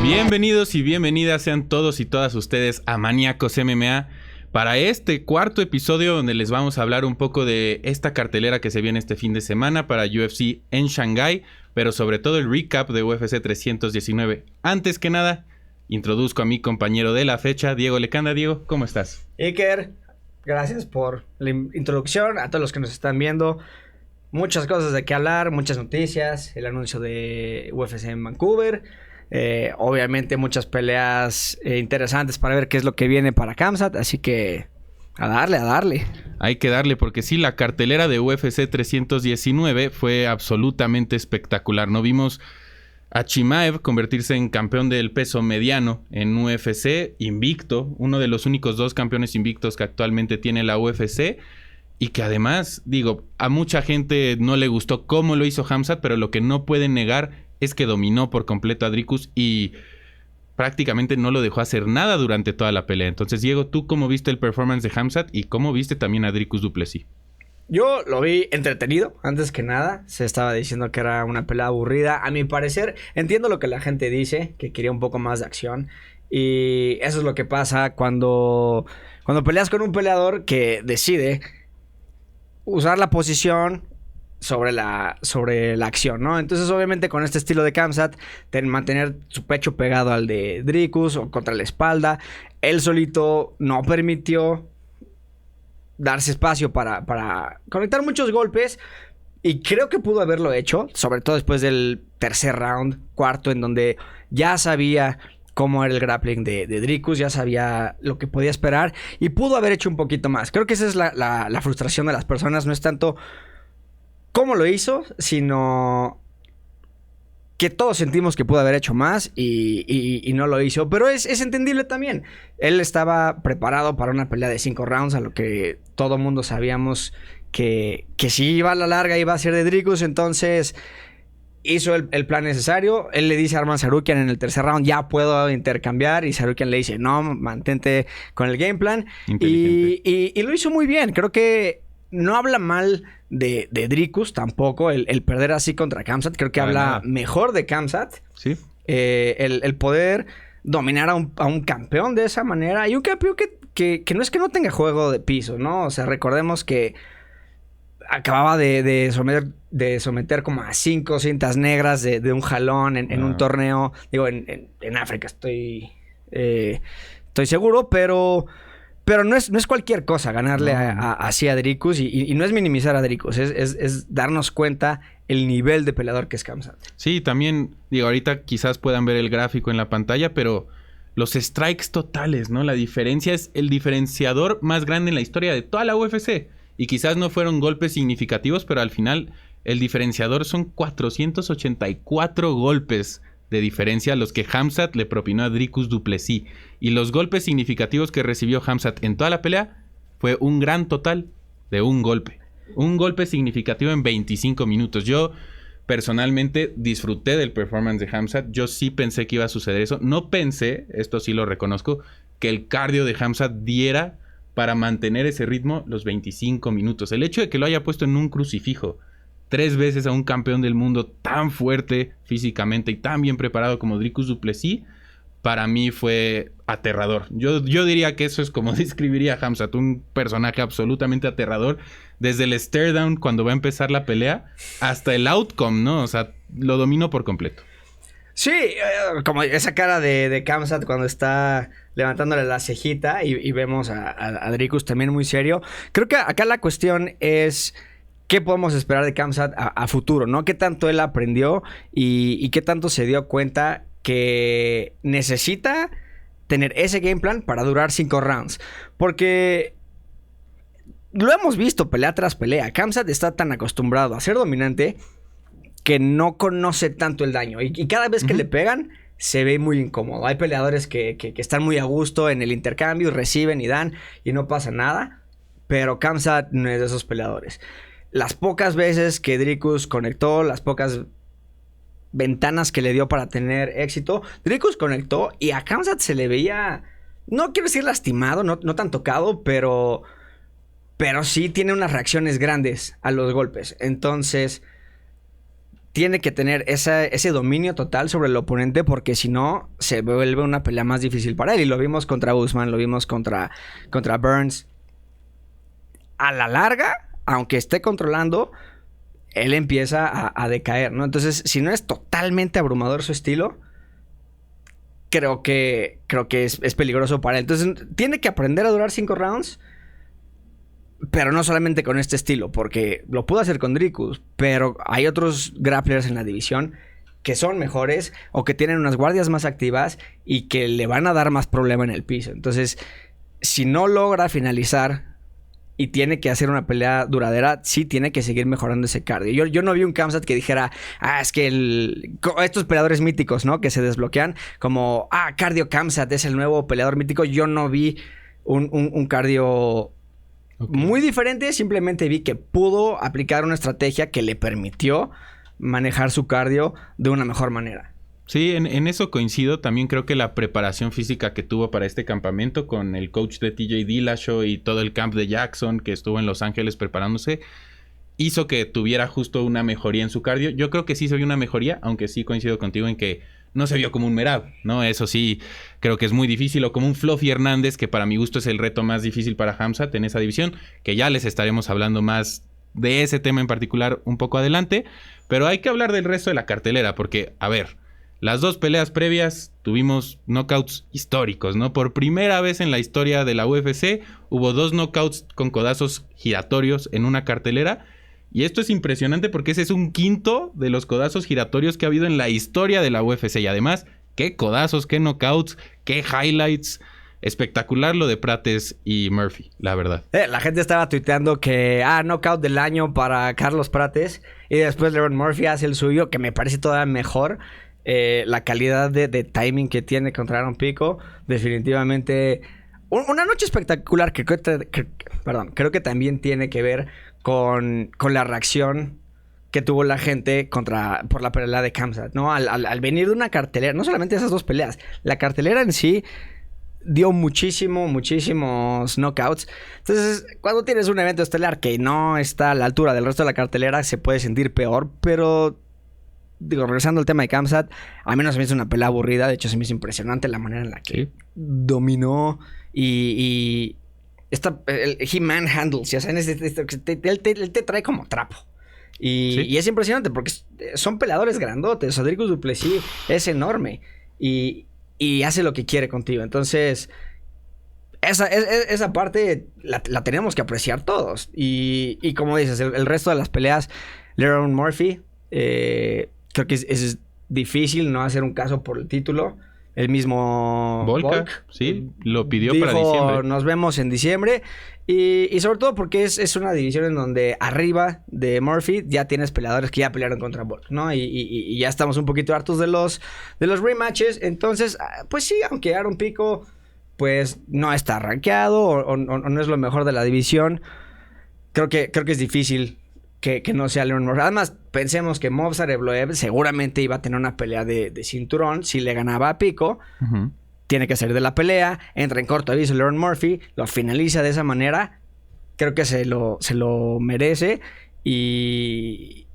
Bienvenidos y bienvenidas sean todos y todas ustedes a Maníacos MMA para este cuarto episodio donde les vamos a hablar un poco de esta cartelera que se viene este fin de semana para UFC en Shanghái, pero sobre todo el recap de UFC 319. Antes que nada, introduzco a mi compañero de la fecha, Diego Lecanda. Diego, ¿cómo estás? Iker, gracias por la introducción, a todos los que nos están viendo. Muchas cosas de qué hablar, muchas noticias, el anuncio de UFC en Vancouver. Obviamente muchas peleas interesantes para ver qué es lo que viene para Khamzat, así que a darle. Hay que darle porque sí, la cartelera de UFC 319 fue absolutamente espectacular. No vimos a Chimaev convertirse en campeón del peso mediano en UFC, invicto, uno de los únicos dos campeones invictos que actualmente tiene la UFC. Y que además, digo, a mucha gente no le gustó cómo lo hizo Khamzat, pero lo que no pueden negar es que dominó por completo a Dricus y prácticamente no lo dejó hacer nada durante toda la pelea. Entonces, Diego, ¿tú cómo viste el performance de Khamzat y cómo viste también a Dricus du Plessis? Yo lo vi entretenido, antes que nada. Se estaba diciendo que era una pelea aburrida. A mi parecer, entiendo lo que la gente dice, que quería un poco más de acción. Y eso es lo que pasa cuando peleas con un peleador que decide usar la posición sobre la acción, ¿no? Entonces, obviamente, con este estilo de Khamzat, mantener su pecho pegado al de Dricus o contra la espalda, él solito no permitió darse espacio para conectar muchos golpes, y creo que pudo haberlo hecho, sobre todo después del tercer round, cuarto, en donde ya sabía cómo era el grappling de Dricus, ya sabía lo que podía esperar y pudo haber hecho un poquito más. Creo que esa es la frustración de las personas, no es tanto cómo lo hizo, sino que todos sentimos que pudo haber hecho más y no lo hizo. Pero es entendible también. Él estaba preparado para una pelea de 5 rounds, a lo que todo mundo sabíamos que si iba a la larga iba a ser de Dricus. Entonces hizo el plan necesario. Él le dice a Arman Tsarukyan en el tercer round, ya puedo intercambiar. Y Tsarukyan le dice, no, mantente con el game plan. Y lo hizo muy bien. Creo que no habla mal de Dricus tampoco, el perder así contra Khamzat. Creo que habla mejor de Khamzat. Sí. El poder dominar a un campeón de esa manera. Y un campeón que no es que no tenga juego de piso, ¿no? O sea, recordemos que acababa de someter como a 5 cintas negras de un jalón en un torneo. Digo, en África estoy seguro, pero no es cualquier cosa ganarle así a Dricus. Y no es minimizar a Dricus, es darnos cuenta el nivel de peleador que es Khamzat. Sí, también, digo, ahorita quizás puedan ver el gráfico en la pantalla, pero los strikes totales, ¿no? La diferencia es el diferenciador más grande en la historia de toda la UFC. Y quizás no fueron golpes significativos, pero al final el diferenciador son 484 golpes de diferencia a los que Khamzat le propinó a Dricus du Plessis. Y los golpes significativos que recibió Khamzat en toda la pelea fue un gran total de un golpe. Un golpe significativo en 25 minutos. Yo personalmente disfruté del performance de Khamzat. Yo sí pensé que iba a suceder eso. No pensé, esto sí lo reconozco, que el cardio de Khamzat diera para mantener ese ritmo los 25 minutos. El hecho de que lo haya puesto en un crucifijo 3 veces a un campeón del mundo tan fuerte físicamente y tan bien preparado como Dricus du Plessis, para mí fue aterrador. Yo diría que eso es como describiría a Khamzat, un personaje absolutamente aterrador, desde el stare down cuando va a empezar la pelea hasta el outcome, ¿no? O sea, lo dominó por completo. Sí, como esa cara de Khamzat cuando está levantándole la cejita y vemos a Dricus también muy serio. Creo que acá la cuestión es qué podemos esperar de Khamzat a futuro, ¿no? Qué tanto él aprendió y qué tanto se dio cuenta que necesita tener ese game plan para durar 5 rounds. Porque lo hemos visto pelea tras pelea. Khamzat está tan acostumbrado a ser dominante que no conoce tanto el daño. Y cada vez que le pegan, se ve muy incómodo. Hay peleadores que están muy a gusto en el intercambio, reciben y dan, y no pasa nada. Pero Khamzat no es de esos peleadores. Las pocas veces que Dricus conectó, las pocas ventanas que le dio para tener éxito, Dricus conectó y a Khamzat se le veía, no quiero decir lastimado, no tan tocado, pero sí tiene unas reacciones grandes a los golpes. Entonces, tiene que tener ese dominio total sobre el oponente, porque si no, se vuelve una pelea más difícil para él. Y lo vimos contra Usman, lo vimos contra Burns. A la larga, aunque esté controlando, él empieza a decaer, ¿no? Entonces, si no es totalmente abrumador su estilo, creo que es peligroso para él. Entonces, tiene que aprender a durar 5 rounds, pero no solamente con este estilo, porque lo pudo hacer con Dricus, pero hay otros grapplers en la división que son mejores o que tienen unas guardias más activas y que le van a dar más problema en el piso. Entonces, si no logra finalizar y tiene que hacer una pelea duradera, sí tiene que seguir mejorando ese cardio. Yo no vi un Khamzat que dijera, es que estos peleadores míticos, ¿no? Que se desbloquean como, cardio Khamzat es el nuevo peleador mítico. Yo no vi un cardio muy diferente. Simplemente vi que pudo aplicar una estrategia que le permitió manejar su cardio de una mejor manera. Sí, en eso coincido. También creo que la preparación física que tuvo para este campamento con el coach de TJ Dillashaw y todo el camp de Jackson que estuvo en Los Ángeles preparándose, hizo que tuviera justo una mejoría en su cardio. Yo creo que sí se vio una mejoría, aunque sí coincido contigo en que no se vio como un Merab, ¿no? Eso sí, creo que es muy difícil. O como un Fluffy Hernández, que para mi gusto es el reto más difícil para Khamzat en esa división, que ya les estaremos hablando más de ese tema en particular un poco adelante. Pero hay que hablar del resto de la cartelera, porque, a ver, las 2 peleas previas tuvimos knockouts históricos, ¿no? Por primera vez en la historia de la UFC hubo 2 knockouts con codazos giratorios en una cartelera. Y esto es impresionante porque ese es un quinto de los codazos giratorios que ha habido en la historia de la UFC. Y además, qué codazos, qué knockouts, qué highlights. Espectacular lo de Prates y Murphy, la verdad. La gente estaba tuiteando que, knockout del año para Carlos Prates. Y después Lerone Murphy hace el suyo, que me parece todavía mejor. La calidad de timing que tiene contra Aaron Pico, definitivamente una noche espectacular que creo que también tiene que ver con la reacción que tuvo la gente por la pelea de Khamzat, ¿no? Al venir de una cartelera, no solamente esas 2 peleas, la cartelera en sí dio muchísimos knockouts. Entonces, cuando tienes un evento estelar que no está a la altura del resto de la cartelera, se puede sentir peor, pero regresando al tema de Khamzat, a mí no se me hizo una pelea aburrida. De hecho, se me hizo impresionante la manera en la que dominó y el he manhandles, ya saben, él te trae como trapo. Y es impresionante porque son peleadores grandotes. Dricus du Plessis es enorme y hace lo que quiere contigo. Entonces, esa parte la tenemos que apreciar todos. Y como dices, el resto de las peleas, Lerone Murphy, creo que es difícil no hacer un caso por el título. El mismo Volk, sí, lo pidió para diciembre. Nos vemos en diciembre. Y sobre todo porque es una división en donde arriba de Murphy ya tienes peleadores que ya pelearon contra Volk, ¿no? Y ya estamos un poquito hartos de los rematches. Entonces, pues sí, aunque Aaron Pico pues no está rankeado o no es lo mejor de la división, creo que es difícil que no sea Lerone Murphy. Además, pensemos que Movsar Evloev seguramente iba a tener una pelea de cinturón si le ganaba a Pico. Uh-huh. Tiene que salir de la pelea, entra en corto aviso Lerone Murphy, lo finaliza de esa manera. Creo que se lo merece y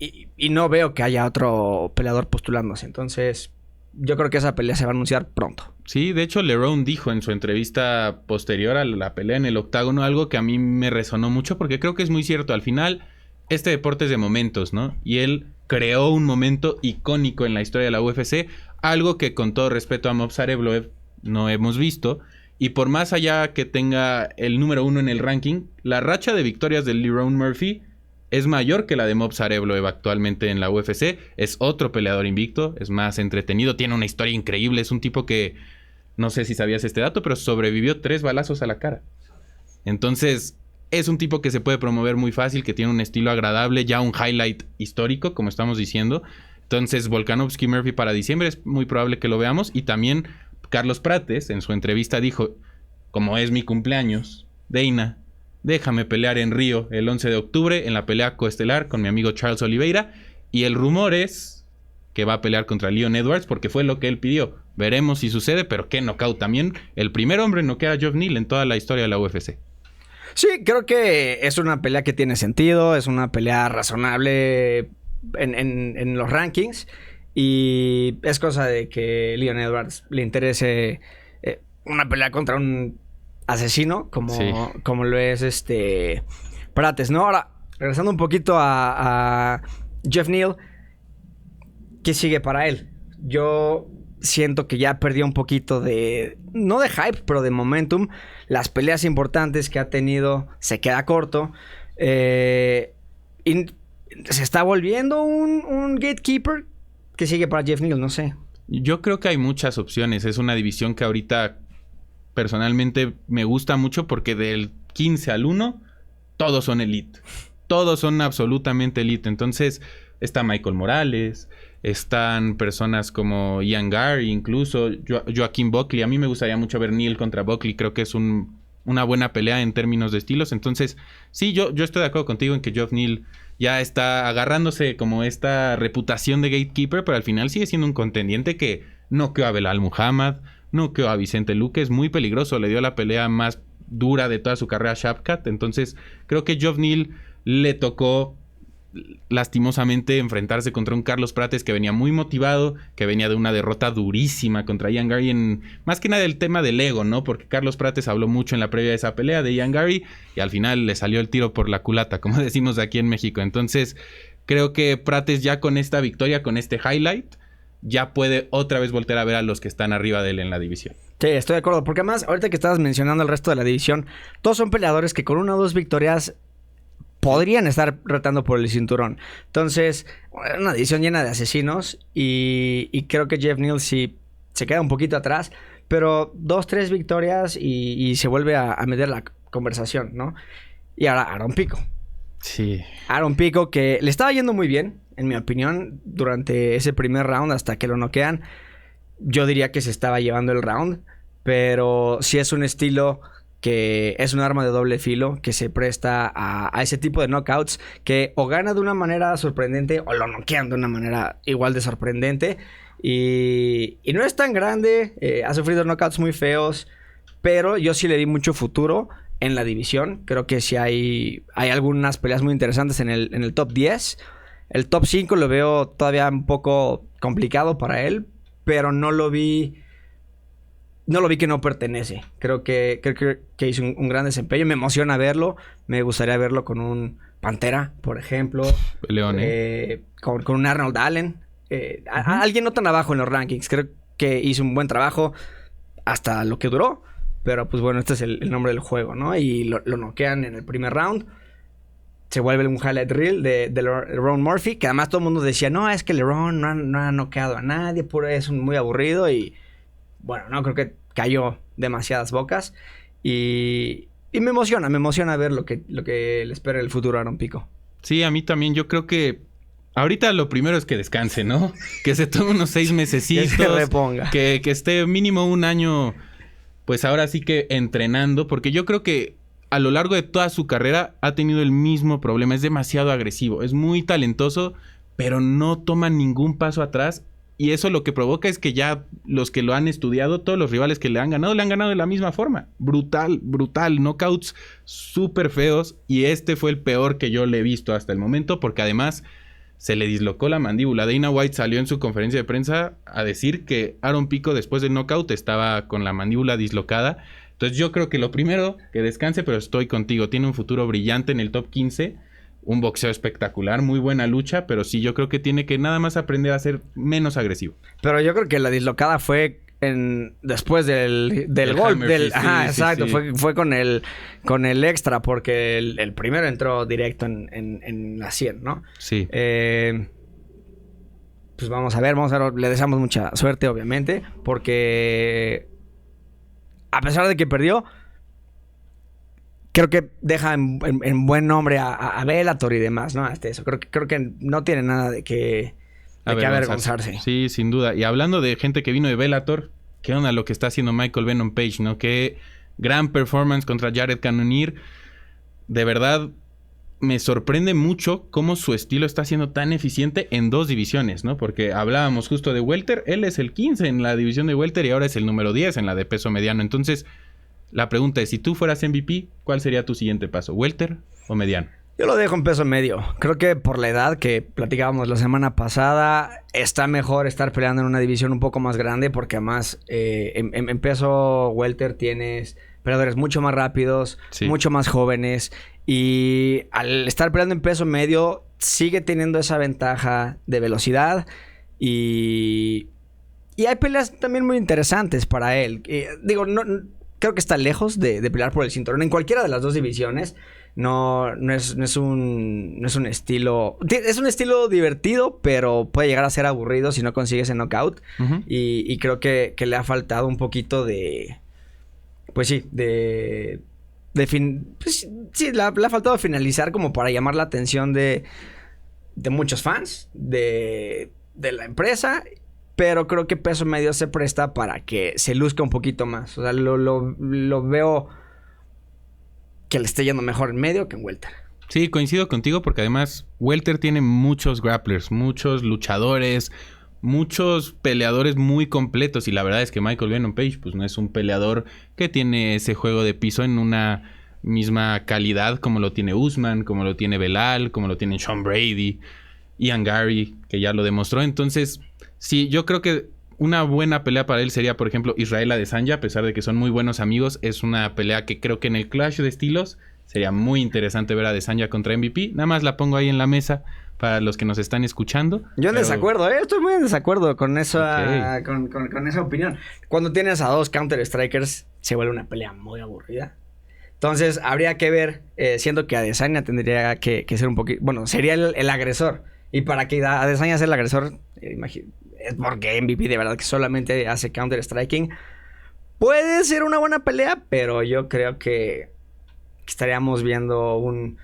no veo que haya otro peleador postulándose. Entonces, yo creo que esa pelea se va a anunciar pronto. Sí, de hecho Lerone dijo en su entrevista posterior a la pelea en el octágono algo que a mí me resonó mucho porque creo que es muy cierto. Al final, este deporte es de momentos, ¿no? Y él creó un momento icónico en la historia de la UFC, algo que con todo respeto a Movsar Evloev no hemos visto. Y por más allá que tenga el número 1 en el ranking, la racha de victorias de Lerone Murphy es mayor que la de Movsar Evloev actualmente en la UFC. Es otro peleador invicto, es más entretenido, tiene una historia increíble. Es un tipo que, no sé si sabías este dato, pero sobrevivió 3 balazos a la cara. Entonces, es un tipo que se puede promover muy fácil, que tiene un estilo agradable, ya un highlight histórico, como estamos diciendo. Entonces, Volkanovski Murphy para diciembre es muy probable que lo veamos. Y también Carlos Prates en su entrevista dijo, como es mi cumpleaños, Dana, déjame pelear en Río el 11 de octubre en la pelea coestelar con mi amigo Charles Oliveira. Y el rumor es que va a pelear contra Leon Edwards porque fue lo que él pidió. Veremos si sucede, pero qué knockout también. El primer hombre en noquear a Geoff Neal en toda la historia de la UFC. Sí, creo que es una pelea que tiene sentido, es una pelea razonable en los rankings. Y es cosa de que Leon Edwards le interese una pelea contra un asesino como lo es Prates, ¿no? Ahora, regresando un poquito a Jeff Neal, ¿qué sigue para él? Yo siento que ya perdió un poquito no de hype, pero de momentum. Las peleas importantes que ha tenido se queda corto. Y se está volviendo un gatekeeper. ¿Qué sigue para Jeff Neal? No sé. Yo creo que hay muchas opciones. Es una división que ahorita personalmente me gusta mucho porque del 15 al 1 todos son elite. Todos son absolutamente elite. Entonces está Michael Morales, están personas como Ian Gary, incluso Joaquín Buckley. A mí me gustaría mucho ver Neal contra Buckley. Creo que es una buena pelea en términos de estilos. Entonces, sí, yo estoy de acuerdo contigo en que Jeff Neal ya está agarrándose como esta reputación de gatekeeper, pero al final sigue siendo un contendiente que noqueó a Belal Muhammad, noqueó a Vicente Luque. Es muy peligroso. Le dio la pelea más dura de toda su carrera a Shavkat. Entonces, creo que Jeff Neal le tocó lastimosamente enfrentarse contra un Carlos Prates que venía muy motivado, que venía de una derrota durísima contra Ian Gary más que nada el tema del ego, ¿no? Porque Carlos Prates habló mucho en la previa de esa pelea de Ian Gary y al final le salió el tiro por la culata, como decimos aquí en México. Entonces, creo que Prates ya con esta victoria, con este highlight, ya puede otra vez voltear a ver a los que están arriba de él en la división. Sí, estoy de acuerdo, porque además, ahorita que estabas mencionando el resto de la división, todos son peleadores que con 1 o 2 victorias podrían estar retando por el cinturón. Entonces, una división llena de asesinos y creo que Jeff Neal sí se queda un poquito atrás, pero 2, 3 victorias y se vuelve a meter la conversación, ¿no? Y ahora Aaron Pico. Sí. Aaron Pico, que le estaba yendo muy bien, en mi opinión, durante ese primer round hasta que lo noquean. Yo diría que se estaba llevando el round, pero sí es un estilo que es un arma de doble filo, que se presta a ese tipo de knockouts, que o gana de una manera sorprendente o lo noquean de una manera igual de sorprendente. Y no es tan grande, ha sufrido knockouts muy feos, pero yo sí le di mucho futuro en la división. Creo que sí hay algunas peleas muy interesantes en el top 10. El top 5 lo veo todavía un poco complicado para él, pero no lo vi que no pertenece. Creo que hizo un gran desempeño. Me emociona verlo. Me gustaría verlo con un Pantera, por ejemplo. León, con un Arnold Allen. Alguien no tan abajo en los rankings. Creo que hizo un buen trabajo hasta lo que duró. Pero pues bueno, este es el nombre del juego, ¿no? Y lo noquean en el primer round. Se vuelve un highlight reel de Lerone Murphy. Que además todo el mundo decía, no, es que Lerone no ha noqueado a nadie. Es muy aburrido y... Bueno, no, creo que cayó demasiadas bocas. Y me emociona ver lo que le espera el futuro a Aaron Pico. Sí, a mí también. Yo creo que ahorita lo primero es que descanse, ¿no? Que se tome unos 6 mesecitos. Que se reponga. Que esté mínimo un año, pues ahora sí que entrenando. Porque yo creo que a lo largo de toda su carrera ha tenido el mismo problema. Es demasiado agresivo. Es muy talentoso, pero no toma ningún paso atrás. Y eso lo que provoca es que ya los que lo han estudiado, todos los rivales que le han ganado de la misma forma. Brutal. Knockouts súper feos. Y este fue el peor que yo le he visto hasta el momento. Porque además se le dislocó la mandíbula. Dana White salió en su conferencia de prensa a decir que Aaron Pico después del knockout estaba con la mandíbula dislocada. Entonces yo creo que lo primero, que descanse, pero estoy contigo. Tiene un futuro brillante en el top 15. Un boxeo espectacular, muy buena lucha, pero sí, yo creo que tiene que nada más aprender a ser menos agresivo. Pero yo creo que la dislocada fue después del golpe. Ajá, exacto. Sí. Fue con el extra, porque el primero entró directo en la 100, ¿no? Sí. Pues vamos a ver. Le deseamos mucha suerte, obviamente, porque a pesar de que perdió, creo que deja en buen nombre a Bellator y demás, ¿no? Hasta eso. Creo que no tiene nada de que avergonzarse. Sí, sin duda. Y hablando de gente que vino de Bellator, ¿qué onda lo que está haciendo Michael Venom Page, no? Qué gran performance contra Jared Cannonier. De verdad, me sorprende mucho cómo su estilo está siendo tan eficiente en 2 divisiones, ¿no? Porque hablábamos justo de welter. Él es el 15 en la división de welter y ahora es el número 10 en la de peso mediano. Entonces... la pregunta es, si tú fueras MVP, ¿cuál sería tu siguiente paso? ¿Welter o mediano? Yo lo dejo en peso medio. Creo que por la edad que platicábamos la semana pasada, está mejor estar peleando en una división un poco más grande porque además en peso welter tienes peleadores mucho más rápidos, mucho más jóvenes y al estar peleando en peso medio sigue teniendo esa ventaja de velocidad y hay peleas también muy interesantes para él. Creo que está lejos de pelear por el cinturón en cualquiera de las dos divisiones. No es un estilo... Es un estilo divertido, pero puede llegar a ser aburrido si no consigue ese knockout. Uh-huh. Y creo que le ha faltado un poquito de... Pues sí, le ha faltado finalizar como para llamar la atención de muchos fans, de la empresa. Pero creo que peso medio se presta para que se luzca un poquito más. O sea, lo veo... que le esté yendo mejor en medio que en welter. Sí, coincido contigo porque además welter tiene muchos grapplers, muchos luchadores, muchos peleadores muy completos y la verdad es que Michael Venom Page pues no es un peleador que tiene ese juego de piso en una misma calidad como lo tiene Usman, como lo tiene Belal, como lo tiene Sean Brady, Ian Gary, que ya lo demostró. Entonces, sí, yo creo que una buena pelea para él sería, por ejemplo, Israel Adesanya, a pesar de que son muy buenos amigos. Es una pelea que creo que en el clash de estilos sería muy interesante ver a Adesanya contra MVP. Nada más la pongo ahí en la mesa para los que nos están escuchando. Yo en desacuerdo, estoy muy en desacuerdo con esa, con esa opinión. Cuando tienes a dos Counter Strikers, se vuelve una pelea muy aburrida. Entonces, habría que ver, siendo que Adesanya tendría que ser un poquito... Bueno, sería el agresor. Y para que Adesanya sea el agresor, es porque MVP de verdad que solamente hace Counter Striking. Puede ser una buena pelea, pero yo creo que estaríamos viendo un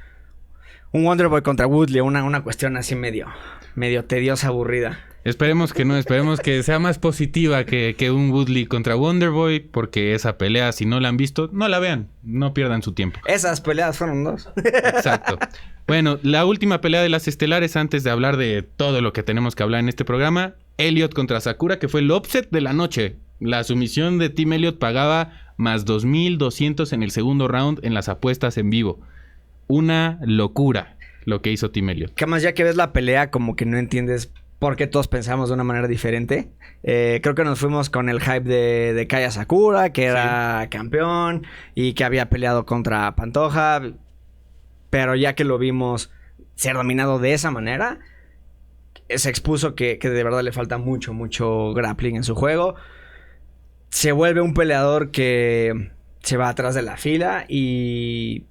Wonderboy contra Woodley, una cuestión así medio tediosa, aburrida. Esperemos que no, esperemos que sea más positiva que un Woodley contra Wonderboy, porque esa pelea, si no la han visto, no la vean, no pierdan su tiempo. Esas peleas fueron dos. Exacto. Bueno, la última pelea de las estelares antes de hablar de todo lo que tenemos que hablar en este programa, Elliot contra Sakura, que fue el upset de la noche. La sumisión de Team Elliot pagaba más 2,200 en el segundo round en las apuestas en vivo. Una locura lo que hizo Team Elliot. Que más ya que ves la pelea, como que no entiendes por qué todos pensamos de una manera diferente. Creo que nos fuimos con el hype de Kaya Sakura, que era campeón y que había peleado contra Pantoja. Pero ya que lo vimos ser dominado de esa manera, se expuso que de verdad le falta mucho grappling en su juego. Se vuelve un peleador que se va atrás de la fila y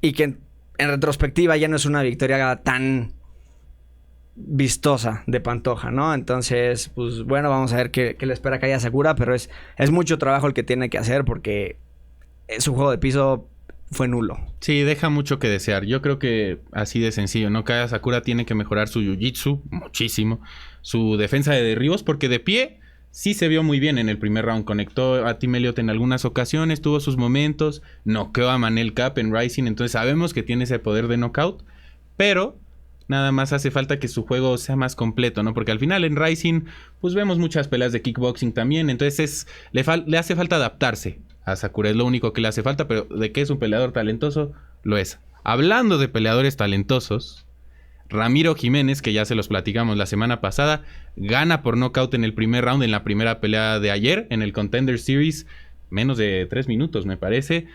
que en retrospectiva ya no es una victoria tan vistosa de Pantoja, ¿no? Entonces, pues bueno, vamos a ver qué le espera a Kaya Sakura, pero es mucho trabajo el que tiene que hacer porque su juego de piso fue nulo. Sí, deja mucho que desear. Yo creo que así de sencillo, ¿no? Kaya Sakura tiene que mejorar su jiu-jitsu muchísimo, su defensa de derribos, porque de pie sí se vio muy bien en el primer round. Conectó a Team Elliot en algunas ocasiones, tuvo sus momentos, noqueó a Manel Kape en Rising, entonces sabemos que tiene ese poder de knockout, pero nada más hace falta que su juego sea más completo, ¿no? Porque al final en Rising, pues vemos muchas peleas de kickboxing también, entonces le hace falta adaptarse a Sakura, es lo único que le hace falta, pero de que es un peleador talentoso, lo es. Hablando de peleadores talentosos, Ramiro Jiménez, que ya se los platicamos la semana pasada, gana por nocaut en el primer round en la primera pelea de ayer, en el Contender Series, menos de 3 minutos me parece.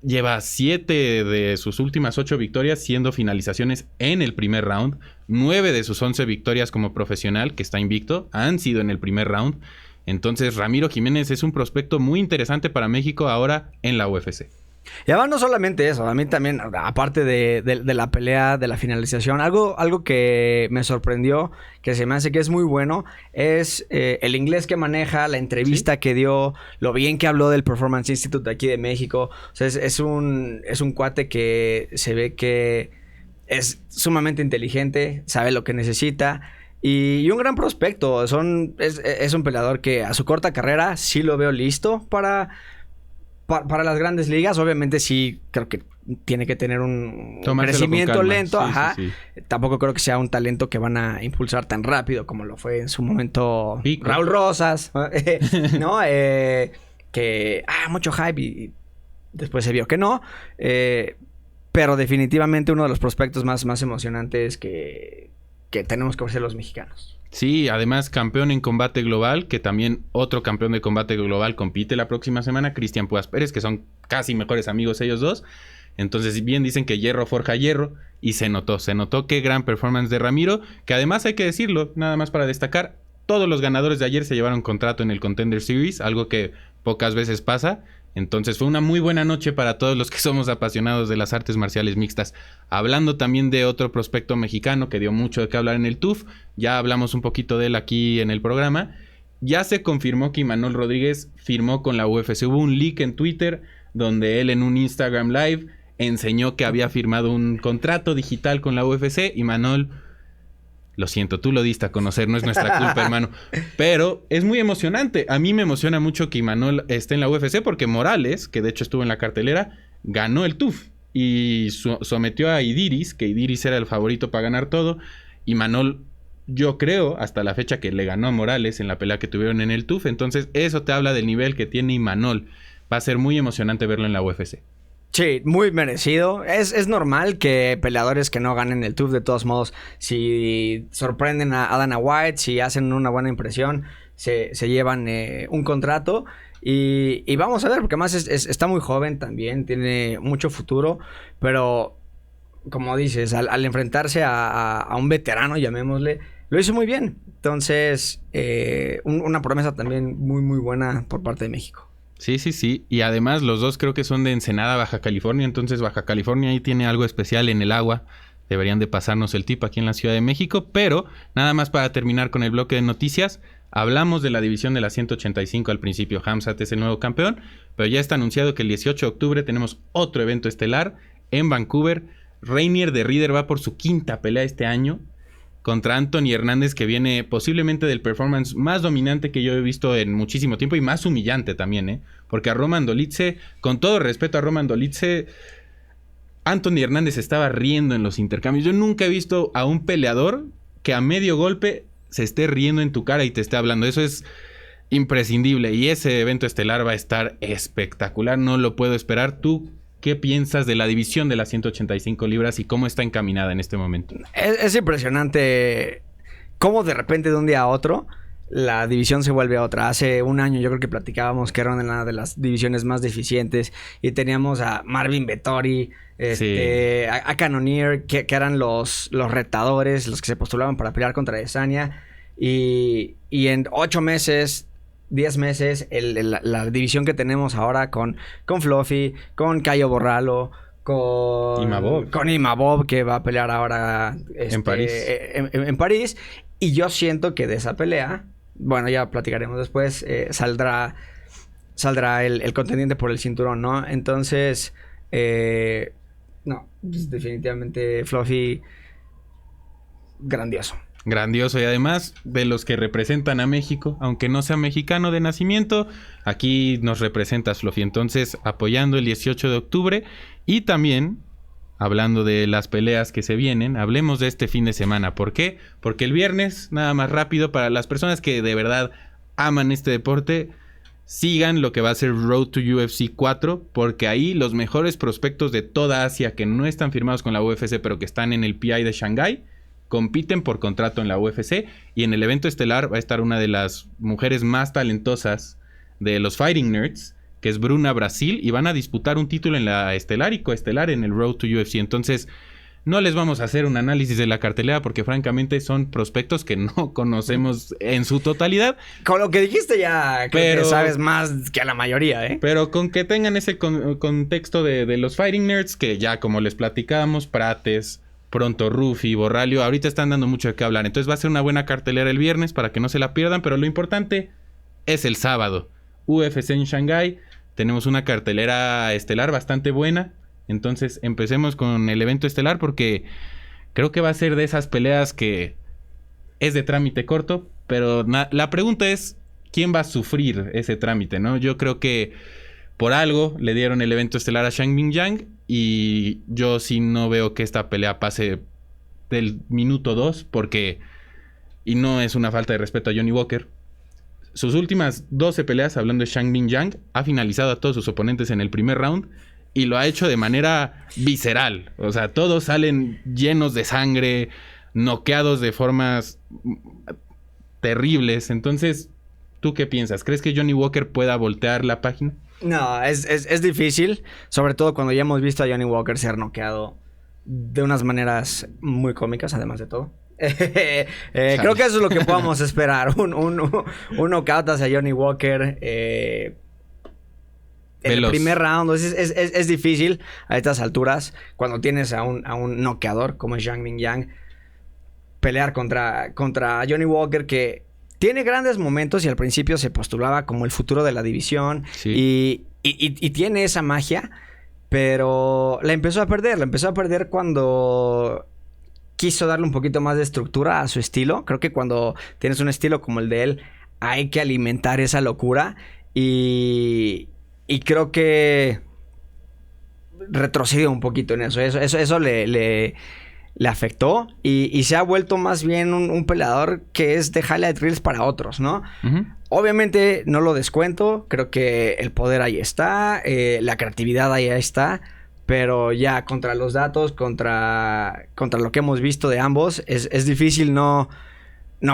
Lleva 7 de sus últimas 8 victorias siendo finalizaciones en el primer round. 9 de sus 11 victorias como profesional, que está invicto, han sido en el primer round. Entonces Ramiro Jiménez es un prospecto muy interesante para México ahora en la UFC. Y además no solamente eso, a mí también, aparte de la pelea, de la finalización, algo que me sorprendió, que se me hace que es muy bueno, es el inglés que maneja, la entrevista que dio, lo bien que habló del Performance Institute de aquí de México. O sea, es un cuate que se ve que es sumamente inteligente, sabe lo que necesita. Y un gran prospecto. Es un peleador que a su corta carrera sí lo veo listo para las grandes ligas. Obviamente sí creo que tiene que tener un crecimiento lento. Sí, ajá. Sí. Tampoco creo que sea un talento que van a impulsar tan rápido como lo fue en su momento Pico. Raúl Rosas. ¿No? Que mucho hype y después se vio que no. pero definitivamente uno de los prospectos más emocionantes que tenemos que ofrecer los mexicanos. Sí, además campeón en combate global, que también otro campeón de combate global compite la próxima semana, Cristian Puas Pérez, que son casi mejores amigos ellos dos. Entonces bien dicen que hierro forja hierro, y se notó qué gran performance de Ramiro, que además hay que decirlo, nada más para destacar, todos los ganadores de ayer se llevaron contrato en el Contender Series, algo que pocas veces pasa. Entonces fue una muy buena noche para todos los que somos apasionados de las artes marciales mixtas. Hablando también de otro prospecto mexicano que dio mucho de qué hablar en el TUF, ya hablamos un poquito de él aquí en el programa. Ya se confirmó que Imanol Rodríguez firmó con la UFC. Hubo un leak en Twitter donde él en un Instagram Live enseñó que había firmado un contrato digital con la UFC. Imanol, lo siento, tú lo diste a conocer, no es nuestra culpa, hermano. Pero es muy emocionante. A mí me emociona mucho que Imanol esté en la UFC porque Morales, que de hecho estuvo en la cartelera, ganó el TUF y sometió a Idiris, que Idiris era el favorito para ganar todo. Imanol, yo creo, hasta la fecha que le ganó a Morales en la pelea que tuvieron en el TUF. Entonces, eso te habla del nivel que tiene Imanol. Va a ser muy emocionante verlo en la UFC. Sí, muy merecido. Es normal que peleadores que no ganen el TUF, de todos modos, si sorprenden a Dana White, si hacen una buena impresión, se llevan un contrato. Y vamos a ver, porque además está muy joven también, tiene mucho futuro, pero como dices, al enfrentarse a un veterano, llamémosle, lo hizo muy bien. Entonces, una promesa también muy, muy buena por parte de México. Sí. Y además los dos creo que son de Ensenada, Baja California. Entonces Baja California ahí tiene algo especial en el agua. Deberían de pasarnos el tip aquí en la Ciudad de México. Pero nada más para terminar con el bloque de noticias. Hablamos de la división de las 185 al principio. Khamzat es el nuevo campeón. Pero ya está anunciado que el 18 de octubre tenemos otro evento estelar en Vancouver. Reinier de Ridder va por su quinta pelea este año contra Anthony Hernández, que viene posiblemente del performance más dominante que yo he visto en muchísimo tiempo y más humillante también, porque a Roman Dolidze, con todo respeto a Roman Dolidze, Anthony Hernández estaba riendo en los intercambios. Yo nunca he visto a un peleador que a medio golpe se esté riendo en tu cara y te esté hablando. Eso es imprescindible y ese evento estelar va a estar espectacular, no lo puedo esperar. ¿Tú qué piensas de la división de las 185 libras y cómo está encaminada en este momento? Es impresionante cómo de repente de un día a otro la división se vuelve a otra. Hace un año yo creo que platicábamos que era una de las divisiones más deficientes y teníamos a Marvin Vettori, a Cannonier, que eran los retadores, los que se postulaban para pelear contra Adesanya, y en 8 meses... 10 meses, la división que tenemos ahora con Fluffy, con Caio Borralho, con Imavov, que va a pelear ahora en París. En París. Y yo siento que de esa pelea, bueno, ya platicaremos después, saldrá el contendiente por el cinturón, ¿no? Entonces, no, pues definitivamente Fluffy, grandioso. Grandioso, y además de los que representan a México, aunque no sea mexicano de nacimiento, aquí nos representas, Fluffy. Entonces, apoyando el 18 de octubre y también, hablando de las peleas que se vienen, hablemos de este fin de semana. ¿Por qué? Porque el viernes, nada más rápido, para las personas que de verdad aman este deporte, sigan lo que va a ser Road to UFC 4, porque ahí los mejores prospectos de toda Asia que no están firmados con la UFC, pero que están en el PI de Shanghái, compiten por contrato en la UFC, y en el evento estelar va a estar una de las mujeres más talentosas de los Fighting Nerds, que es Bruna Brasil, y van a disputar un título en la estelar y coestelar en el Road to UFC. Entonces, no les vamos a hacer un análisis de la cartelera porque francamente son prospectos que no conocemos en su totalidad. Con lo que dijiste ya creo que sabes más que a la mayoría, ¿eh? Pero con que tengan ese contexto de los Fighting Nerds, que ya como les platicábamos, Prates, pronto Rufi, Borralho, ahorita están dando mucho de qué hablar. Entonces va a ser una buena cartelera el viernes para que no se la pierdan, pero lo importante es el sábado. UFC en Shanghái, tenemos una cartelera estelar bastante buena. Entonces empecemos con el evento estelar porque creo que va a ser de esas peleas que es de trámite corto, pero la pregunta es, ¿quién va a sufrir ese trámite, no? Yo creo que por algo le dieron el evento estelar a Shang Mingyang y yo sí no veo que esta pelea pase del minuto 2 porque, y no es una falta de respeto a Johnny Walker, sus últimas 12 peleas, hablando de Shang Mingyang, ha finalizado a todos sus oponentes en el primer round y lo ha hecho de manera visceral. O sea, todos salen llenos de sangre, noqueados de formas terribles. Entonces, ¿tú qué piensas? ¿Crees que Johnny Walker pueda voltear la página? No, es difícil, sobre todo cuando ya hemos visto a Johnny Walker ser noqueado de unas maneras muy cómicas, además de todo. Creo que eso es lo que podamos esperar. Un knockout hacia Johnny Walker en el primer round. Es difícil a estas alturas, cuando tienes a un noqueador como es Zhang Mingyang, pelear contra Johnny Walker, que tiene grandes momentos y al principio se postulaba como el futuro de la división. Sí. Y tiene esa magia, pero la empezó a perder cuando quiso darle un poquito más de estructura a su estilo. Creo que cuando tienes un estilo como el de él, hay que alimentar esa locura. Y creo que retrocedió un poquito en eso. Eso le afectó. Y se ha vuelto más bien un peleador que es de highlight reels para otros, ¿no? Uh-huh. Obviamente no lo descuento. Creo que el poder ahí está. La creatividad ahí está. Pero ya contra los datos, contra lo que hemos visto de ambos, es difícil no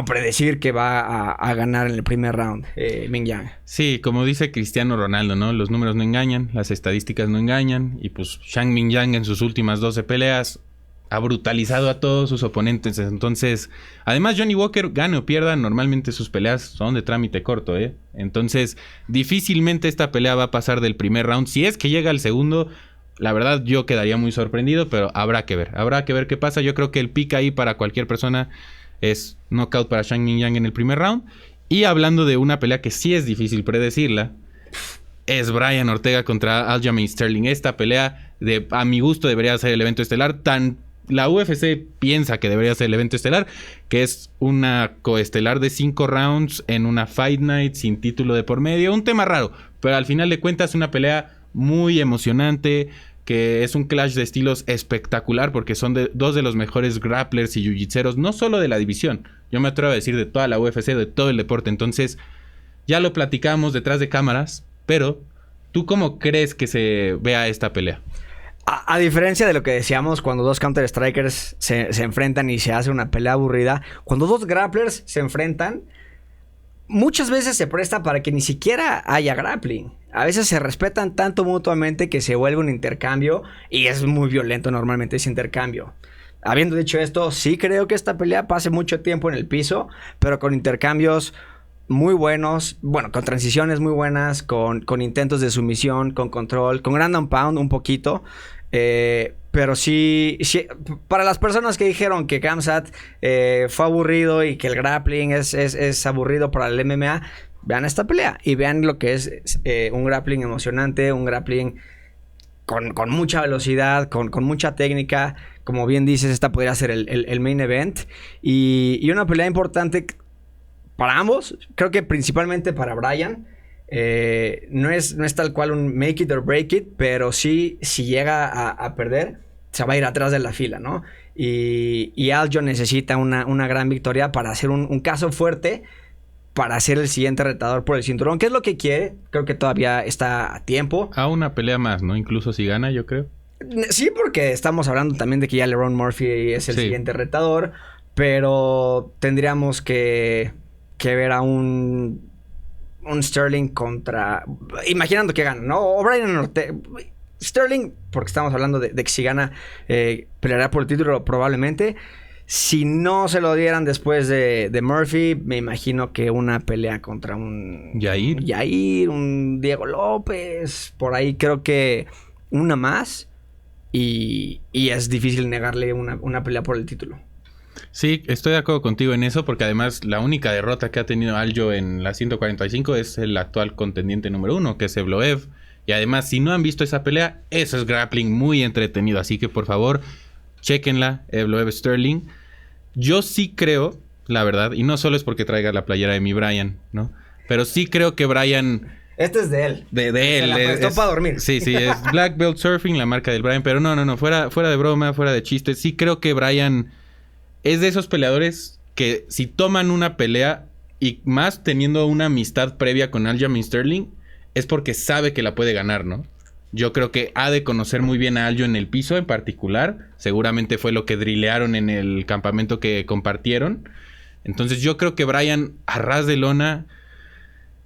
predecir que va a ganar en el primer round Mingyang. Sí, como dice Cristiano Ronaldo, ¿no? Los números no engañan, las estadísticas no engañan. Y pues Zhang Mingyang en sus últimas 12 peleas ha brutalizado a todos sus oponentes. Entonces, además Johnny Walker, gane o pierda, normalmente sus peleas son de trámite corto, ¿eh? Entonces, difícilmente esta pelea va a pasar del primer round. Si es que llega al segundo, la verdad yo quedaría muy sorprendido, pero habrá que ver qué pasa. Yo creo que el pick ahí para cualquier persona es knockout para Zhang Mingyang en el primer round. Y hablando de una pelea que sí es difícil predecirla, es Brian Ortega contra Aljamain Sterling. Esta pelea, a mi gusto, debería ser el evento estelar. La UFC piensa que debería ser el evento estelar, que es una coestelar de 5 rounds en una Fight Night sin título de por medio. Un tema raro, pero al final de cuentas una pelea muy emocionante, que es un clash de estilos espectacular, porque son dos de los mejores grapplers y jiu-jitseros, no solo de la división, yo me atrevo a decir de toda la UFC, de todo el deporte. Entonces, ya lo platicamos detrás de cámaras, pero ¿tú cómo crees que se vea esta pelea? A diferencia de lo que decíamos, cuando dos Counter-Strikers se enfrentan y se hace una pelea aburrida, cuando dos grapplers se enfrentan, muchas veces se presta para que ni siquiera haya grappling. A veces se respetan tanto mutuamente que se vuelve un intercambio y es muy violento normalmente ese intercambio. Habiendo dicho esto, sí creo que esta pelea pase mucho tiempo en el piso, pero con intercambios muy buenos, bueno, con transiciones muy buenas, con intentos de sumisión, con control, con ground and pound un poquito. Pero sí, para las personas que dijeron que Khamzat fue aburrido y que el grappling es aburrido para el MMA, vean esta pelea y vean lo que es un grappling emocionante, un grappling con mucha velocidad, con mucha técnica. Como bien dices, esta podría ser el main event y una pelea importante para ambos. Creo que principalmente para Brian. No es tal cual un make it or break it, pero sí, si llega a perder, se va a ir atrás de la fila, ¿no? Y Aljo necesita una gran victoria para hacer un caso fuerte, para ser el siguiente retador por el cinturón, que es lo que quiere. Creo que todavía está a tiempo. A una pelea más, ¿no? Incluso si gana, yo creo. Sí, porque estamos hablando también de que ya Lerone Murphy es el siguiente retador, pero tendríamos que ver a un Sterling contra... Imaginando que gana, ¿no? O Brian Ortega. Sterling, porque estamos hablando de que si gana, peleará por el título probablemente. Si no se lo dieran después de Murphy, me imagino que una pelea contra un... Yair, un Diego López. Por ahí creo que una más. Y es difícil negarle una pelea por el título. Sí, estoy de acuerdo contigo en eso, porque además la única derrota que ha tenido Aljo en la 145 es el actual contendiente número 1, que es Evloev. Y además, si no han visto esa pelea, eso es grappling muy entretenido. Así que por favor, chéquenla, Evloev Sterling. Yo sí creo, la verdad, y no solo es porque traiga la playera de mi Brian, ¿no? Pero sí creo que Brian... Este es de él. De él. Se la prestó para dormir. Sí, es Black Belt Surfing, la marca del Brian. Pero no, fuera de broma, fuera de chiste. Sí creo que Brian es de esos peleadores que si toman una pelea, y más teniendo una amistad previa con Aljamain Sterling, es porque sabe que la puede ganar, ¿no? Yo creo que ha de conocer muy bien a Aljo en el piso en particular. Seguramente fue lo que drilearon en el campamento que compartieron. Entonces yo creo que Bryan a ras de lona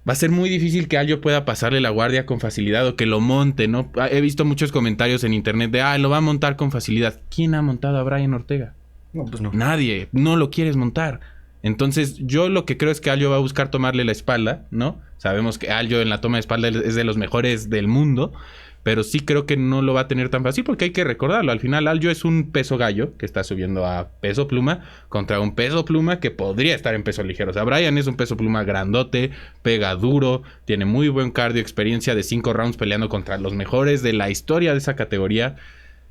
va a ser muy difícil que Aljo pueda pasarle la guardia con facilidad o que lo monte, ¿no? He visto muchos comentarios en internet de, lo va a montar con facilidad. ¿Quién ha montado a Bryan Ortega? No, pues no. Nadie. No lo quieres montar. Entonces yo lo que creo es que Aljo va a buscar tomarle la espalda, ¿no? Sabemos que Aljo en la toma de espalda es de los mejores del mundo. Pero sí creo que no lo va a tener tan fácil porque hay que recordarlo. Al final Aljo es un peso gallo que está subiendo a peso pluma contra un peso pluma que podría estar en peso ligero. O sea, Bryan es un peso pluma grandote, pega duro, tiene muy buen cardio, experiencia de 5 rounds peleando contra los mejores de la historia de esa categoría.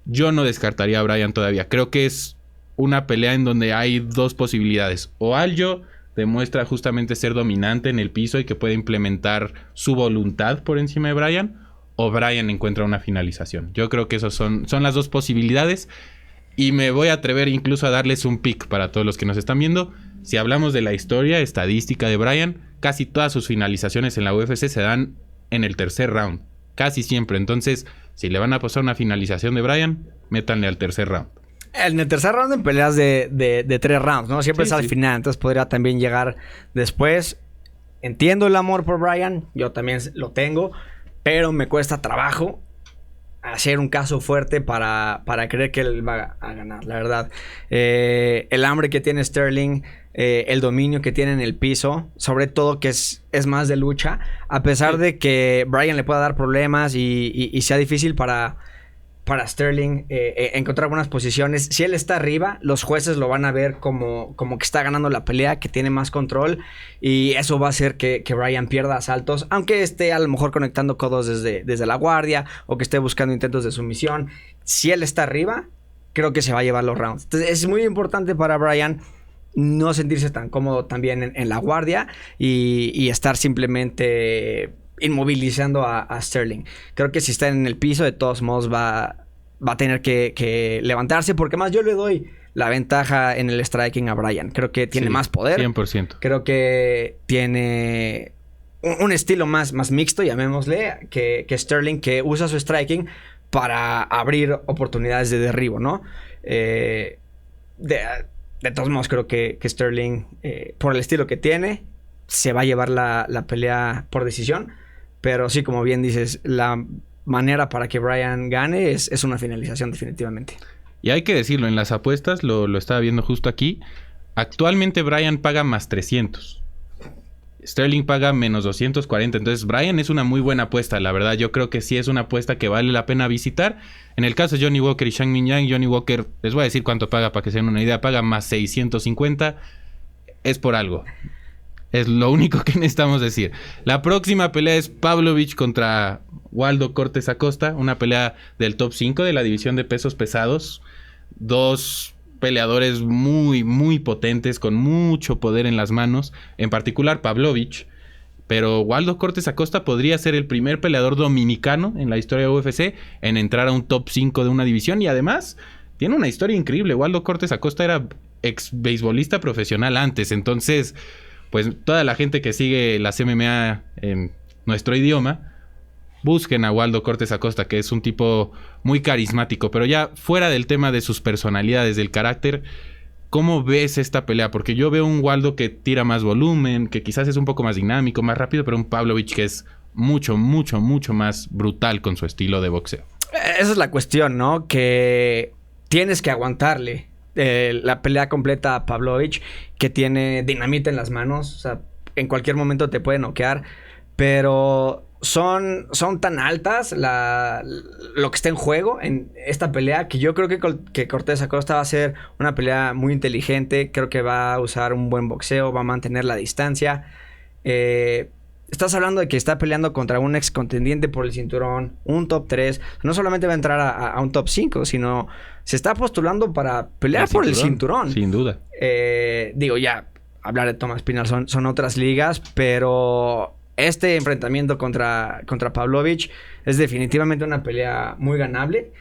Yo no descartaría a Bryan todavía. Creo que es una pelea en donde hay dos posibilidades. O Aljo demuestra justamente ser dominante en el piso y que puede implementar su voluntad por encima de Bryan, o Bryan encuentra una finalización. Yo creo que esas son las dos posibilidades. Y me voy a atrever incluso a darles un pick para todos los que nos están viendo. Si hablamos de la historia estadística de Bryan, casi todas sus finalizaciones en la UFC se dan en el tercer round. Casi siempre. Entonces, si le van a pasar una finalización de Bryan, métanle al tercer round. En el tercer round en peleas de 3 rounds, ¿no? Siempre es al final. Entonces podría también llegar después. Entiendo el amor por Bryan. Yo también lo tengo. Pero me cuesta trabajo hacer un caso fuerte para creer que él va a ganar, la verdad. El hambre que tiene Sterling, el dominio que tiene en el piso, sobre todo que es más de lucha, a pesar de que Bryan le pueda dar problemas y sea difícil para Sterling encontrar buenas posiciones. Si él está arriba, los jueces lo van a ver como que está ganando la pelea, que tiene más control, y eso va a hacer que Bryan pierda asaltos, aunque esté a lo mejor conectando codos desde la guardia o que esté buscando intentos de sumisión. Si él está arriba, creo que se va a llevar los rounds. Entonces es muy importante para Bryan no sentirse tan cómodo también en la guardia y estar simplemente inmovilizando a Sterling. Creo que si está en el piso, de todos modos va a tener que levantarse, porque más yo le doy la ventaja en el striking a Bryan. Creo que tiene más poder. 100%. Creo que tiene un estilo más mixto, llamémosle, que Sterling, que usa su striking para abrir oportunidades de derribo, ¿no? De todos modos, creo que Sterling, por el estilo que tiene, se va a llevar la pelea por decisión. Pero sí, como bien dices, la manera para que Bryan gane es una finalización definitivamente. Y hay que decirlo, en las apuestas, lo estaba viendo justo aquí, actualmente Bryan paga más 300. Sterling paga menos 240. Entonces Bryan es una muy buena apuesta, la verdad. Yo creo que sí es una apuesta que vale la pena visitar. En el caso de Johnny Walker y Shang Min Yang, Johnny Walker, les voy a decir cuánto paga para que se den una idea, paga más 650. Es por algo. Es lo único que necesitamos decir. La próxima pelea es Pavlovich contra Waldo Cortés Acosta. Una pelea del top 5 de la división de pesos pesados. Dos peleadores muy, muy potentes, con mucho poder en las manos. En particular Pavlovich. Pero Waldo Cortés Acosta podría ser el primer peleador dominicano en la historia de UFC en entrar a un top 5 de una división. Y además, tiene una historia increíble. Waldo Cortés Acosta era ex beisbolista profesional antes. Entonces, pues toda la gente que sigue las MMA en nuestro idioma, busquen a Waldo Cortés Acosta, que es un tipo muy carismático. Pero ya fuera del tema de sus personalidades, del carácter, ¿cómo ves esta pelea? Porque yo veo un Waldo que tira más volumen, que quizás es un poco más dinámico, más rápido, pero un Pavlovich que es mucho, mucho, mucho más brutal con su estilo de boxeo. Esa es la cuestión, ¿no? Que tienes que aguantarle la pelea completa a Pavlovich, que tiene dinamita en las manos. O sea, en cualquier momento te puede noquear, pero son tan altas lo que está en juego en esta pelea, que yo creo que Cortés Acosta va a ser una pelea muy inteligente. Creo que va a usar un buen boxeo, va a mantener la distancia. Estás hablando de que está peleando contra un ex contendiente por el cinturón, un top 3. No solamente va a entrar a un top 5, sino se está postulando para pelear por el cinturón. Sin duda. Digo, ya hablar de Thomas Pinal son otras ligas, pero este enfrentamiento contra Pavlovich es definitivamente una pelea muy ganable,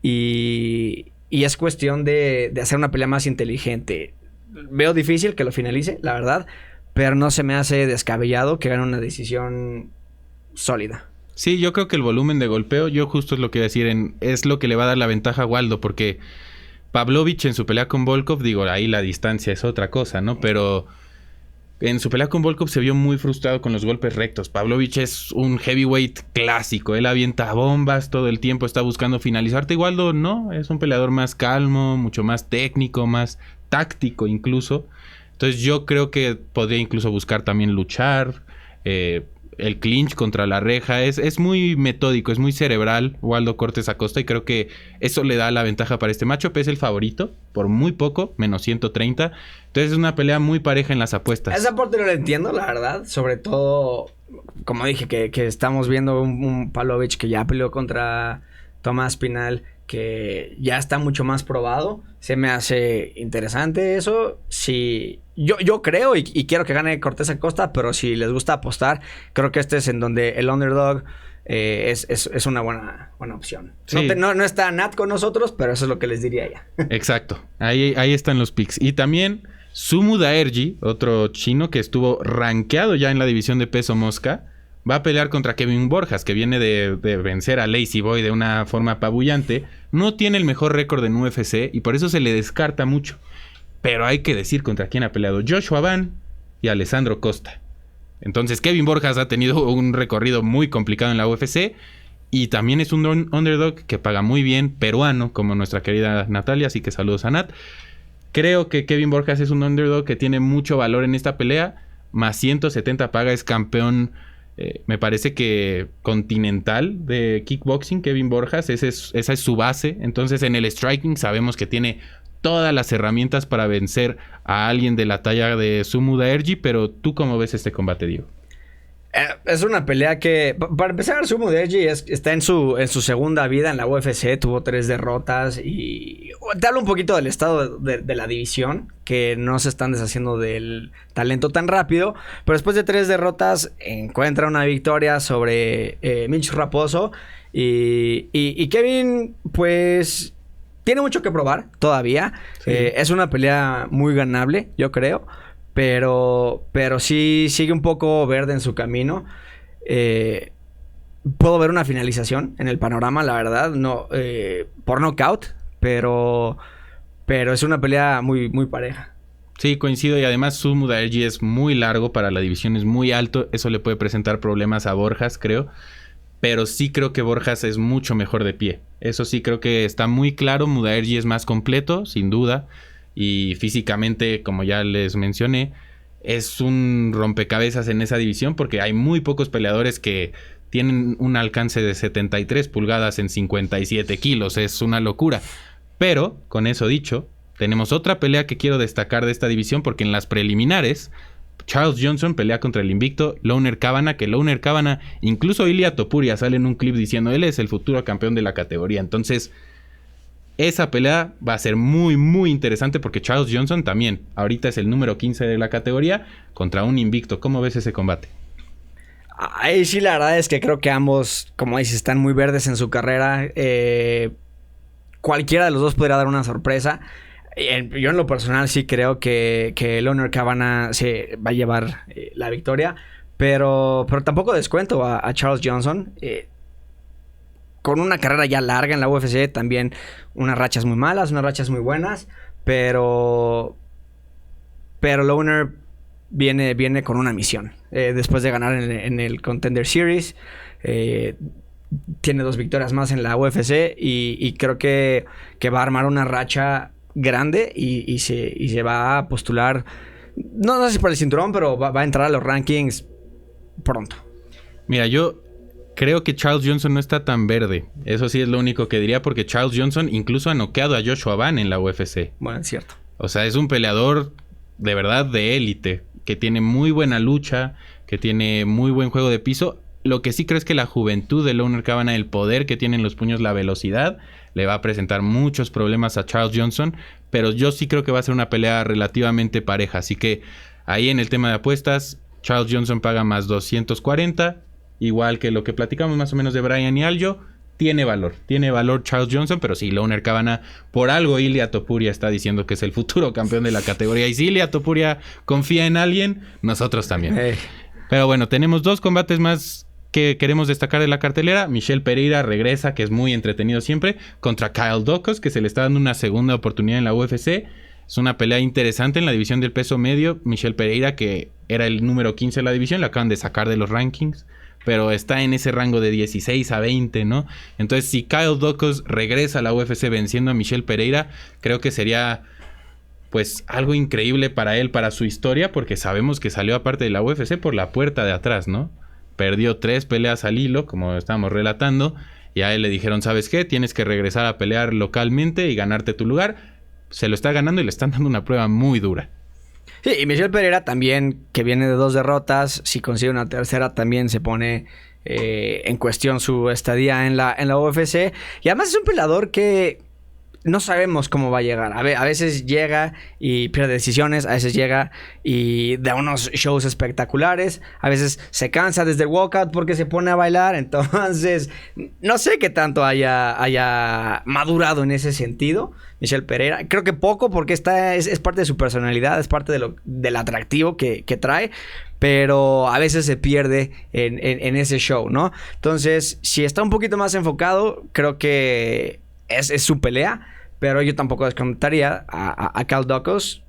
y es cuestión de hacer una pelea más inteligente. Veo difícil que lo finalice, la verdad, pero no se me hace descabellado que gane una decisión sólida. Sí, yo creo que el volumen de golpeo, yo justo es lo que iba a decir, es lo que le va a dar la ventaja a Waldo, porque Pavlovich en su pelea con Volkov, digo, ahí la distancia es otra cosa, ¿no? Pero en su pelea con Volkov se vio muy frustrado con los golpes rectos. Pavlovich es un heavyweight clásico, él avienta bombas todo el tiempo, está buscando finalizarte. Waldo no, es un peleador más calmo, mucho más técnico, más táctico incluso. Entonces yo creo que podría incluso buscar también luchar, el clinch contra la reja. Es muy metódico, es muy cerebral Waldo Cortés Acosta y creo que eso le da la ventaja para este matchup. Es el favorito por muy poco, menos 130. Entonces es una pelea muy pareja en las apuestas. Esa parte no la entiendo, la verdad. Sobre todo, como dije, que estamos viendo un Pavlovich que ya peleó contra Tomás Pinal, que ya está mucho más probado. Se me hace interesante eso. Sí, yo creo y quiero que gane Cortés Acosta, pero si les gusta apostar, creo que este es en donde el underdog es una buena opción. Sí. No está Nat con nosotros, pero eso es lo que les diría ya. Exacto. Ahí están los picks. Y también Sumu Daerji, otro chino que estuvo rankeado ya en la división de peso mosca, va a pelear contra Kevin Borjas, que viene de vencer a Lazy Boy de una forma apabullante. No tiene el mejor récord en UFC y por eso se le descarta mucho. Pero hay que decir contra quién ha peleado: Joshua Van y Alessandro Costa. Entonces Kevin Borjas ha tenido un recorrido muy complicado en la UFC y también es un underdog que paga muy bien, peruano, como nuestra querida Natalia, así que saludos a Nat. Creo que Kevin Borjas es un underdog que tiene mucho valor en esta pelea. Más 170 paga, es campeón, me parece que continental de kickboxing. Kevin Borjas, esa es su base. Entonces en el striking sabemos que tiene todas las herramientas para vencer a alguien de la talla de Sumu Daerji. Pero ¿tú cómo ves este combate, Diego? Es una pelea que, para empezar, Sumu Daerji está en su segunda vida en la UFC. Tuvo 3 derrotas y te hablo un poquito del estado de la división, que no se están deshaciendo del talento tan rápido. Pero después de 3 derrotas encuentra una victoria sobre Mitch Raposo. Y Kevin, pues, tiene mucho que probar todavía. Sí. Es una pelea muy ganable, yo creo. Pero sí sigue un poco verde en su camino. Puedo ver una finalización en el panorama, la verdad. No, por knockout. Pero es una pelea muy, muy pareja. Sí, coincido. Y además Sumu Daerji es muy largo para la división. Es muy alto. Eso le puede presentar problemas a Borjas, creo. Pero sí creo que Borjas es mucho mejor de pie. Eso sí creo que está muy claro. Mudaerji es más completo, sin duda. Y físicamente, como ya les mencioné, es un rompecabezas en esa división porque hay muy pocos peleadores que tienen un alcance de 73 pulgadas en 57 kilos. Es una locura. Pero, con eso dicho, tenemos otra pelea que quiero destacar de esta división porque en las preliminares Charles Johnson pelea contra el invicto Louner Cavanagh, que Louner Cavanagh, incluso Ilia Topuria sale en un clip diciendo él es el futuro campeón de la categoría. Entonces esa pelea va a ser muy, muy interesante porque Charles Johnson también ahorita es el número 15 de la categoría contra un invicto. ¿Cómo ves ese combate? Ahí sí, la verdad es que creo que ambos, como dices, están muy verdes en su carrera. Cualquiera de los dos podría dar una sorpresa. Yo en lo personal sí creo que Louner Cavanagh se va a llevar la victoria. Pero tampoco descuento a Charles Johnson. Con una carrera ya larga en la UFC, también unas rachas muy malas, unas rachas muy buenas, pero Louner viene con una misión. Después de ganar en el Contender Series, tiene 2 victorias más en la UFC y creo que va a armar una racha grande y se va a postular, no sé si para el cinturón, pero va a entrar a los rankings pronto. Mira, yo creo que Charles Johnson no está tan verde. Eso sí es lo único que diría porque Charles Johnson incluso ha noqueado a Joshua Van en la UFC. Bueno, es cierto. O sea, es un peleador de verdad de élite, que tiene muy buena lucha, que tiene muy buen juego de piso. Lo que sí creo es que la juventud de Louner Cavanagh, el poder que tiene en los puños, la velocidad, le va a presentar muchos problemas a Charles Johnson. Pero yo sí creo que va a ser una pelea relativamente pareja. Así que ahí en el tema de apuestas, Charles Johnson paga más 240. Igual que lo que platicamos más o menos de Brian y Aljo. Tiene valor Charles Johnson, pero sí, Louner Cavanagh, por algo Ilia Topuria está diciendo que es el futuro campeón de la categoría. Y si Ilia Topuria confía en alguien, nosotros también. Pero bueno, tenemos 2 combates más ¿Qué queremos destacar de la cartelera? Michel Pereira regresa, que es muy entretenido siempre, contra Kyle Daukaus, que se le está dando una segunda oportunidad en la UFC. Es una pelea interesante en la división del peso medio. Michel Pereira, que era el número 15 de la división, lo acaban de sacar de los rankings, pero está en ese rango de 16 a 20, ¿no? Entonces, si Kyle Daukaus regresa a la UFC venciendo a Michel Pereira, creo que sería pues algo increíble para él, para su historia, porque sabemos que salió aparte de la UFC por la puerta de atrás, ¿no? Perdió 3 peleas al hilo, como estábamos relatando, y a él le dijeron, ¿sabes qué? Tienes que regresar a pelear localmente y ganarte tu lugar. Se lo está ganando y le están dando una prueba muy dura. Sí, y Michel Pereira también, que viene de 2 derrotas, si consigue una tercera también se pone en cuestión su estadía en la UFC. Y además es un peleador que no sabemos cómo va a llegar. A veces llega y pierde decisiones, a veces llega y da unos shows espectaculares, a veces se cansa desde el walkout porque se pone a bailar. Entonces, no sé qué tanto haya madurado en ese sentido Michel Pereira. Creo que poco, porque es parte de su personalidad, es parte del atractivo que trae, pero a veces se pierde en ese show, ¿no? Entonces, si está un poquito más enfocado, creo que es su pelea, pero yo tampoco descontaría a Kyle Daukaus.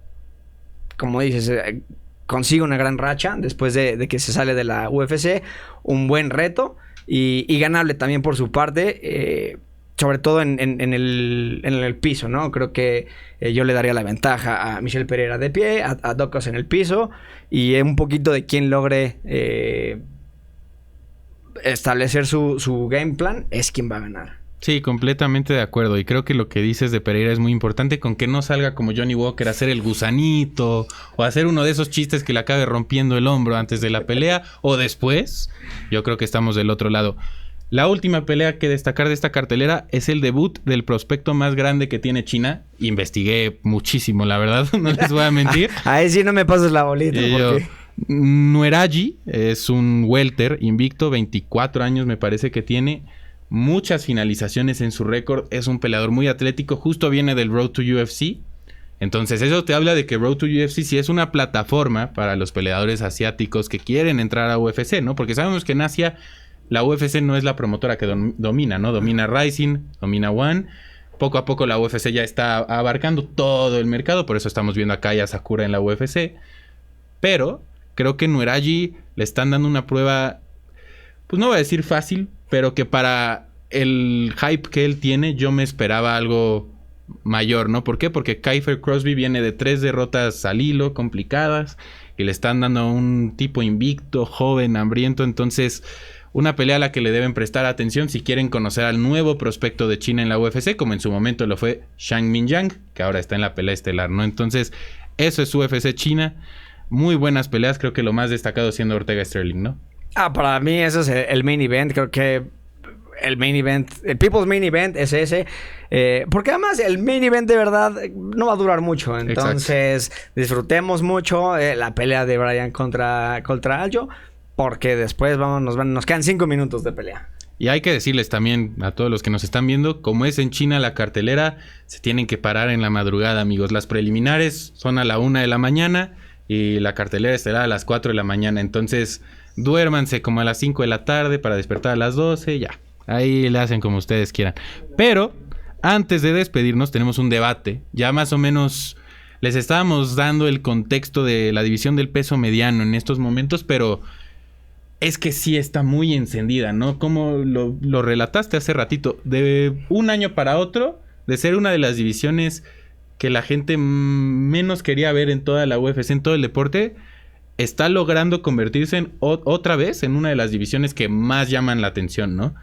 Como dices, consigue una gran racha después de que se sale de la UFC, un buen reto y ganable también por su parte, sobre todo en el piso, ¿no? Creo que yo le daría la ventaja a Michel Pereira de pie, a Daukaus en el piso, y un poquito de quién logre establecer su game plan es quien va a ganar. Sí, completamente de acuerdo. Y creo que lo que dices de Pereira es muy importante, con que no salga como Johnny Walker a hacer el gusanito o hacer uno de esos chistes que le acabe rompiendo el hombro antes de la pelea o después. Yo creo que estamos del otro lado. La última pelea que destacar de esta cartelera es el debut del prospecto más grande que tiene China. Investigué muchísimo, la verdad, no les voy a mentir. Ahí sí no me pases la bolita. Nueraji es un welter invicto, 24 años me parece que tiene. Muchas finalizaciones en su récord. Es un peleador muy atlético. Justo viene del Road to UFC. Entonces eso te habla de que Road to UFC sí es una plataforma para los peleadores asiáticos que quieren entrar a UFC, ¿no? Porque sabemos que en Asia la UFC no es la promotora que domina, ¿no? Domina Rising, domina One. Poco a poco la UFC ya está abarcando todo el mercado. Por eso estamos viendo a Kaya Sakura en la UFC. Pero creo que Nueraji le están dando una prueba, pues no voy a decir fácil, pero que para el hype que él tiene, yo me esperaba algo mayor, ¿no? ¿Por qué? Porque Kiefer Crosby viene de 3 derrotas al hilo, complicadas, y le están dando a un tipo invicto, joven, hambriento. Entonces, una pelea a la que le deben prestar atención si quieren conocer al nuevo prospecto de China en la UFC, como en su momento lo fue Zhang Mingyang, que ahora está en la pelea estelar, ¿no? Entonces, eso es UFC China. Muy buenas peleas, creo que lo más destacado siendo Ortega Sterling, ¿no? Para mí eso es el main event. Creo que el main event, el People's Main Event es ese. Porque además el main event de verdad no va a durar mucho. Entonces, exacto, disfrutemos mucho la pelea de Brian contra Aljo, porque después nos quedan 5 minutos de pelea. Y hay que decirles también a todos los que nos están viendo, como es en China la cartelera, se tienen que parar en la madrugada, amigos. Las preliminares son a la 1 de la mañana y la cartelera estará a las 4 de la mañana. Entonces, duérmanse como a las 5 de la tarde para despertar a las 12, ya. Ahí le hacen como ustedes quieran. Pero antes de despedirnos tenemos un debate. Ya más o menos les estábamos dando el contexto de la división del peso mediano en estos momentos, pero es que sí está muy encendida, ¿no? Como lo relataste hace ratito, de un año para otro, de ser una de las divisiones que la gente menos quería ver en toda la UFC, en todo el deporte, está logrando convertirse en otra vez en una de las divisiones que más llaman la atención, ¿no?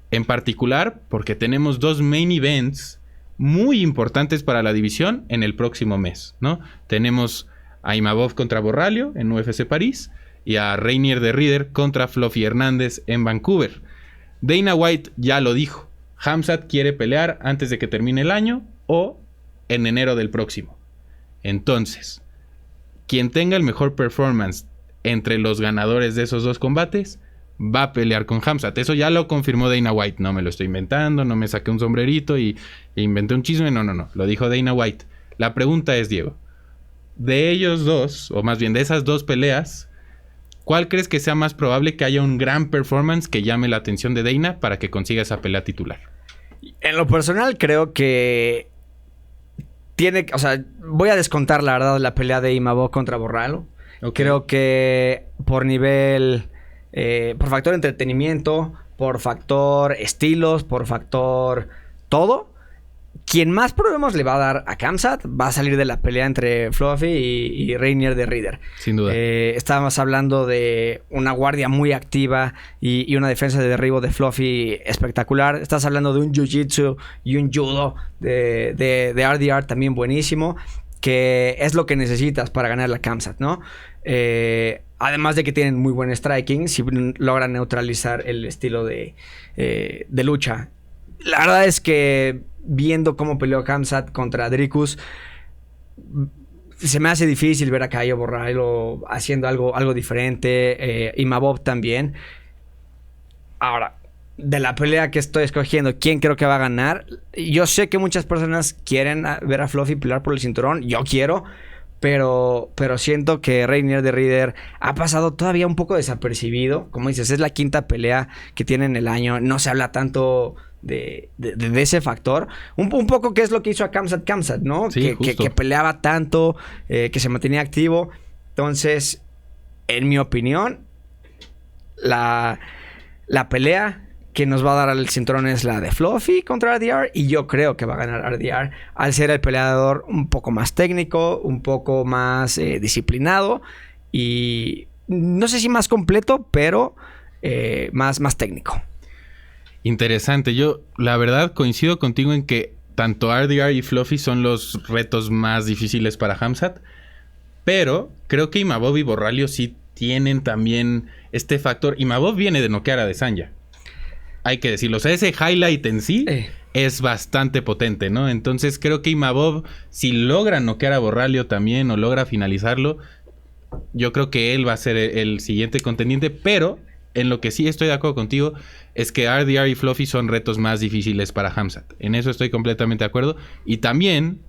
En particular porque tenemos 2 main events muy importantes para la división en el próximo mes, ¿no? Tenemos a Imavov contra Borralho en UFC París y a Reinier de Ridder contra Fluffy Hernández en Vancouver. Dana White ya lo dijo. Khamzat quiere pelear antes de que termine el año o en enero del próximo. Entonces, quien tenga el mejor performance entre los ganadores de esos 2 combates va a pelear con Khamzat. Eso ya lo confirmó Dana White. No me lo estoy inventando, no me saqué un sombrerito y inventé un chisme. No. Lo dijo Dana White. La pregunta es, Diego, de ellos dos, o más bien de esas 2 peleas, ¿Cuál crees que sea más probable que haya un gran performance que llame la atención de Dana para que consiga esa pelea titular? En lo personal creo que o sea, voy a descontar la verdad la pelea de Imavov contra Borralho. Okay. Creo que por nivel, por factor entretenimiento, por factor estilos, por factor todo, quien más problemas le va a dar a Khamzat va a salir de la pelea entre Fluffy y Reinier de Ridder. Sin duda. Estábamos hablando de una guardia muy activa y una defensa de derribo de Fluffy espectacular. Estás hablando de un jiu-jitsu y un judo de RDR también buenísimo, que es lo que necesitas para ganar la Khamzat, ¿no? Además de que tienen muy buen striking, si logran neutralizar el estilo de lucha. La verdad es que viendo cómo peleó Khamzat contra Dricus, se me hace difícil ver a Caio Borralho haciendo algo diferente. Imavov también. Ahora, de la pelea que estoy escogiendo, ¿quién creo que va a ganar? Yo sé que muchas personas quieren ver a Fluffy pelear por el cinturón. Yo quiero. Pero siento que Reinier de Ridder ha pasado todavía un poco desapercibido. Como dices, es la quinta pelea que tiene en el año. No se habla tanto de ese factor. Un poco que es lo que hizo a Khamzat, ¿no? Sí, que peleaba tanto, que se mantenía activo. Entonces, en mi opinión, la pelea que nos va a dar el cinturón es la de Fluffy contra RDR, y yo creo que va a ganar RDR al ser el peleador un poco más técnico, un poco más disciplinado y no sé si más completo, pero más técnico. Interesante. Yo la verdad coincido contigo en que tanto RDR y Fluffy son los retos más difíciles para Khamzat, pero creo que Imavov y Borralho sí tienen también este factor. Imavov viene de noquear a Adesanya. Hay que decirlo. O sea, ese highlight en sí es bastante potente, ¿no? Entonces creo que Imavov, si logra noquear a Borralho también o logra finalizarlo, yo creo que él va a ser el siguiente contendiente. Pero en lo que sí estoy de acuerdo contigo es que RDR y Fluffy son retos más difíciles para Khamzat. En eso estoy completamente de acuerdo. Y también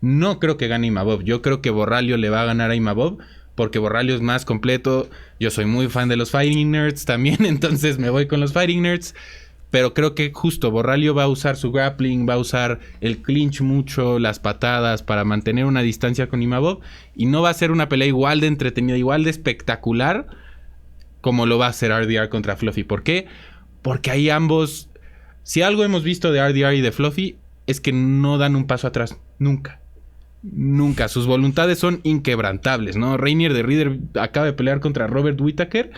no creo que gane Imavov. Yo creo que Borralho le va a ganar a Imavov porque Borralho es más completo. Yo soy muy fan de los Fighting Nerds también, entonces me voy con los Fighting Nerds. Pero creo que justo Borralho va a usar su grappling, va a usar el clinch mucho, las patadas para mantener una distancia con Imavov. Y no va a ser una pelea igual de entretenida, igual de espectacular como lo va a hacer RDR contra Fluffy. ¿Por qué? Porque ahí ambos... Si algo hemos visto de RDR y de Fluffy es que no dan un paso atrás. Nunca. Nunca. Sus voluntades son inquebrantables, ¿no? Reinier de Ridder acaba de pelear contra Robert Whittaker.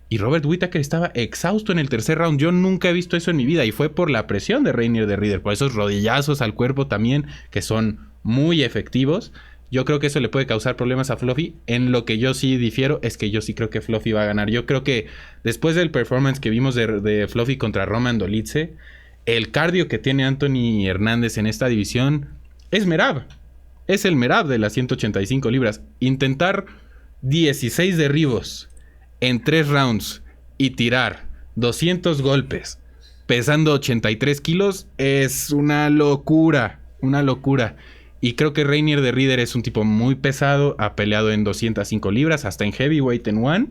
Y Robert Whittaker estaba exhausto en el tercer round. Yo nunca he visto eso en mi vida. Y fue por la presión de Reinier de Ridder. Por esos rodillazos al cuerpo también, que son muy efectivos. Yo creo que eso le puede causar problemas a Fluffy. En lo que yo sí difiero es que yo sí creo que Fluffy va a ganar. Yo creo que después del performance que vimos de Fluffy contra Roman Dolidze, el cardio que tiene Anthony Hernández en esta división es Merab. Es el Merab de las 185 libras. Intentar 16 derribos en 3 rounds y tirar 200 golpes pesando 83 kilos es una locura. Una locura. Y creo que Reinier de Ridder es un tipo muy pesado. Ha peleado en 205 libras, hasta en heavyweight en one.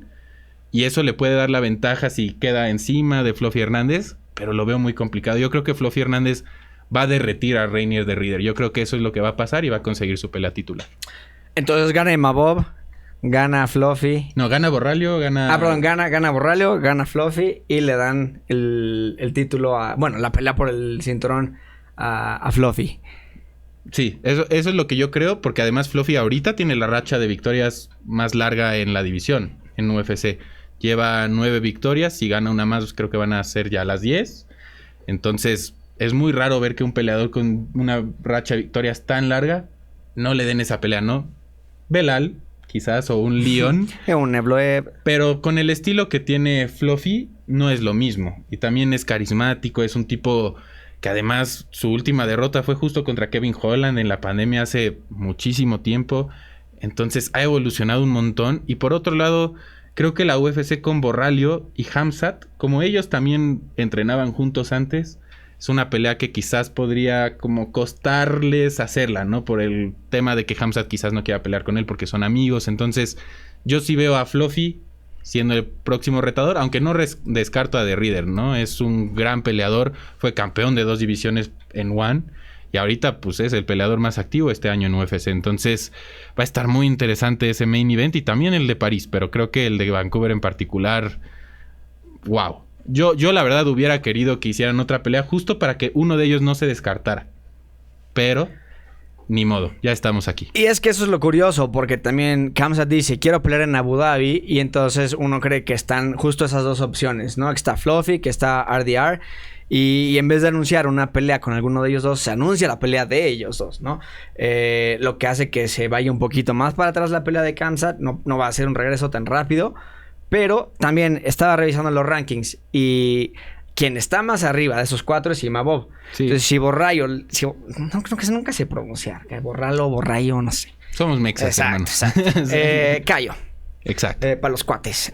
Y eso le puede dar la ventaja si queda encima de Fluffy Hernández. Pero lo veo muy complicado. Yo creo que Fluffy Hernández va a derretir a Reinier de Ridder. Yo creo que eso es lo que va a pasar y va a conseguir su pelea titular. Entonces gana Imavov, gana Fluffy. No, gana Borralho, gana... perdón, gana Borralho, gana Fluffy y le dan el título a... Bueno, la pelea por el cinturón a Fluffy. Sí, eso es lo que yo creo, porque además Fluffy ahorita tiene la racha de victorias más larga en la división, en UFC. Lleva 9 victorias, si gana una más creo que van a ser ya las 10. Entonces es muy raro ver que un peleador con una racha de victorias tan larga no le den esa pelea, ¿no? Belal, quizás, o un Leon. Un Evloev. Pero con el estilo que tiene Fluffy no es lo mismo. Y también es carismático, es un tipo... que además su última derrota fue justo contra Kevin Holland en la pandemia hace muchísimo tiempo. Entonces ha evolucionado un montón. Y por otro lado, creo que la UFC con Borralho y Khamzat, como ellos también entrenaban juntos antes, es una pelea que quizás podría como costarles hacerla, ¿no? Por el tema de que Khamzat quizás no quiera pelear con él porque son amigos. Entonces yo sí veo a Fluffy siendo el próximo retador, aunque no descarto a The Reader, ¿no? Es un gran peleador, fue campeón de 2 divisiones en One y ahorita pues es el peleador más activo este año en UFC. Entonces va a estar muy interesante ese main event y también el de París, pero creo que el de Vancouver en particular, wow. Yo la verdad hubiera querido que hicieran otra pelea justo para que uno de ellos no se descartara, pero ni modo, ya estamos aquí. Y es que eso es lo curioso, porque también Khamzat dice, quiero pelear en Abu Dhabi, y entonces uno cree que están justo esas dos opciones, ¿no? Que está Fluffy, que está RDR, y en vez de anunciar una pelea con alguno de ellos dos, se anuncia la pelea de ellos dos, ¿no? Lo que hace que se vaya un poquito más para atrás la pelea de Khamzat, no va a ser un regreso tan rápido, pero también estaba revisando los rankings, y quien está más arriba de esos 4 es Imavov. Sí. Entonces, si Borrayo... no, creo que nunca sé pronunciar. Borrayo, no sé. Somos mexas, hermano. Exacto. Cayo. Exacto. Para los cuates.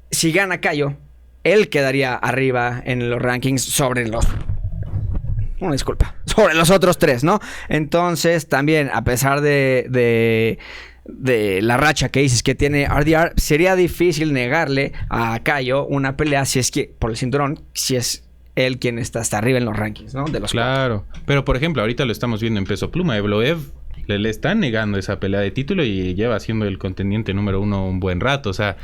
Si gana Cayo, él quedaría arriba en los rankings sobre los... Una disculpa. Sobre los otros 3, ¿no? Entonces, también, a pesar de la racha que dices que tiene RDR, sería difícil negarle a Cayo una pelea si es que, por el cinturón, si es él quien está hasta arriba en los rankings, ¿no? De los 4. Pero por ejemplo, ahorita lo estamos viendo en peso pluma. Evloev le están negando esa pelea de título y lleva siendo el contendiente número 1 un buen rato. O sea,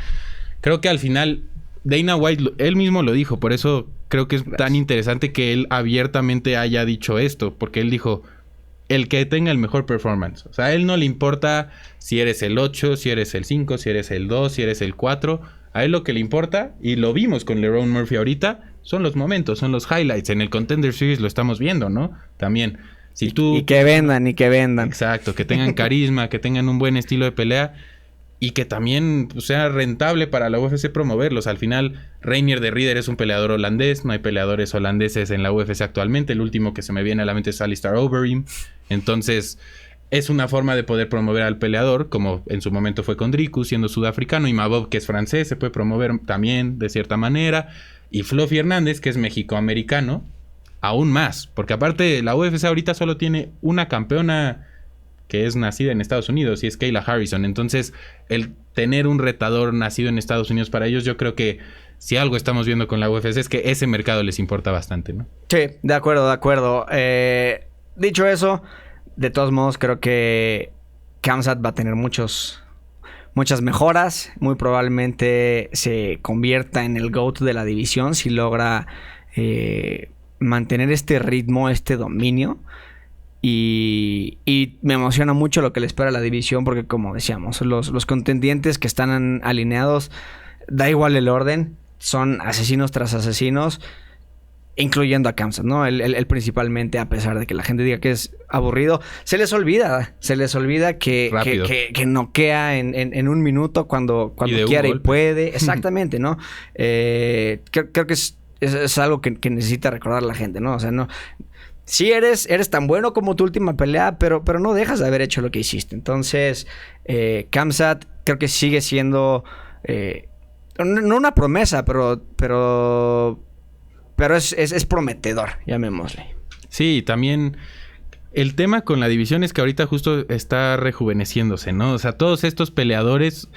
creo que al final Dana White, él mismo lo dijo, por eso creo que es tan interesante que él abiertamente haya dicho esto, porque él dijo... el que tenga el mejor performance. O sea, a él no le importa si eres el 8, si eres el 5, si eres el 2, si eres el 4. A él lo que le importa, y lo vimos con Lerone Murphy ahorita, son los momentos, son los highlights. En el Contender Series lo estamos viendo, ¿no? También. Si tú... Y que vendan. Exacto, que tengan carisma, que tengan un buen estilo de pelea y que también pues, sea rentable para la UFC promoverlos. Al final, Reinier de Ridder es un peleador holandés. No hay peleadores holandeses en la UFC actualmente. El último que se me viene a la mente es Alistair Overeem. Entonces, es una forma de poder promover al peleador, como en su momento fue con Dricus, siendo sudafricano. Y Imavov, que es francés, se puede promover también de cierta manera. Y Fluffy Hernández, que es mexicoamericano, aún más. Porque aparte, la UFC ahorita solo tiene una campeona que es nacida en Estados Unidos, y es Kayla Harrison. Entonces, el tener un retador nacido en Estados Unidos para ellos, yo creo que si algo estamos viendo con la UFC es que ese mercado les importa bastante, ¿no? Sí, de acuerdo. Dicho eso, de todos modos, creo que Khamzat va a tener muchas mejoras. Muy probablemente se convierta en el GOAT de la división si logra mantener este ritmo, este dominio. Y me emociona mucho lo que le espera a la división, porque como decíamos, los contendientes que están alineados, da igual el orden, son asesinos tras asesinos, incluyendo a Khamzat, ¿no? Él principalmente, a pesar de que la gente diga que es aburrido, se les olvida que noquea en un minuto cuando quiere y puede. Exactamente, ¿no? Creo que es algo que necesita recordar la gente, ¿no? O sea, no... Sí eres tan bueno como tu última pelea, pero no dejas de haber hecho lo que hiciste. Entonces, Khamzat creo que sigue siendo... no una promesa, pero es prometedor, llamémosle. Sí, también el tema con la división es que ahorita justo está rejuveneciéndose, ¿no? O sea, todos estos peleadores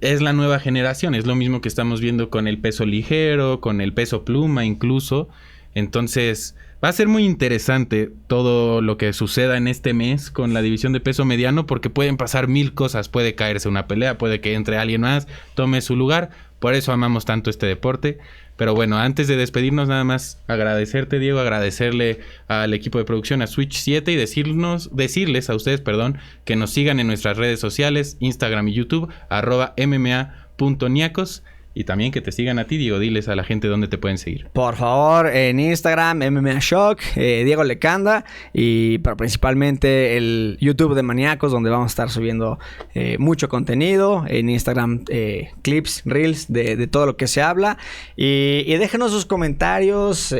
es la nueva generación. Es lo mismo que estamos viendo con el peso ligero, con el peso pluma incluso. Entonces... va a ser muy interesante todo lo que suceda en este mes con la división de peso mediano, porque pueden pasar 1000 cosas. Puede caerse una pelea, puede que entre alguien más, tome su lugar. Por eso amamos tanto este deporte. Pero bueno, antes de despedirnos, nada más agradecerte, Diego, agradecerle al equipo de producción, a Switch 7, y decirles a ustedes, que nos sigan en nuestras redes sociales, Instagram y YouTube, @mma.niacos. Y también que te sigan a ti, Diego. Diles a la gente dónde te pueden seguir. Por favor, en Instagram, MMA Shock, Diego Lecanda. Pero principalmente el YouTube de Maníacos, donde vamos a estar subiendo mucho contenido. En Instagram, clips, reels de todo lo que se habla. Y déjenos sus comentarios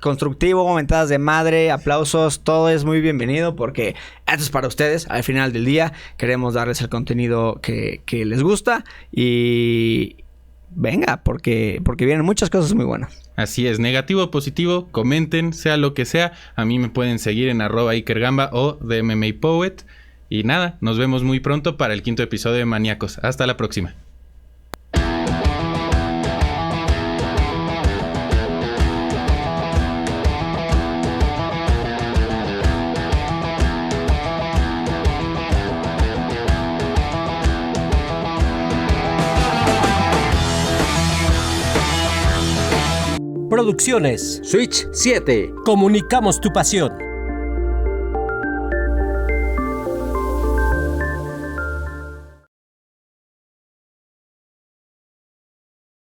constructivo, mentadas de madre, aplausos, todo es muy bienvenido, porque esto es para ustedes. Al final del día queremos darles el contenido que les gusta, y venga, porque vienen muchas cosas muy buenas. Así es, negativo o positivo, comenten, sea lo que sea. A mí me pueden seguir en @IkerGamba o The MMA Poet. Y nada, nos vemos muy pronto para el 5º episodio de Maníacos. Hasta la próxima. Producciones Switch 7. Comunicamos tu pasión.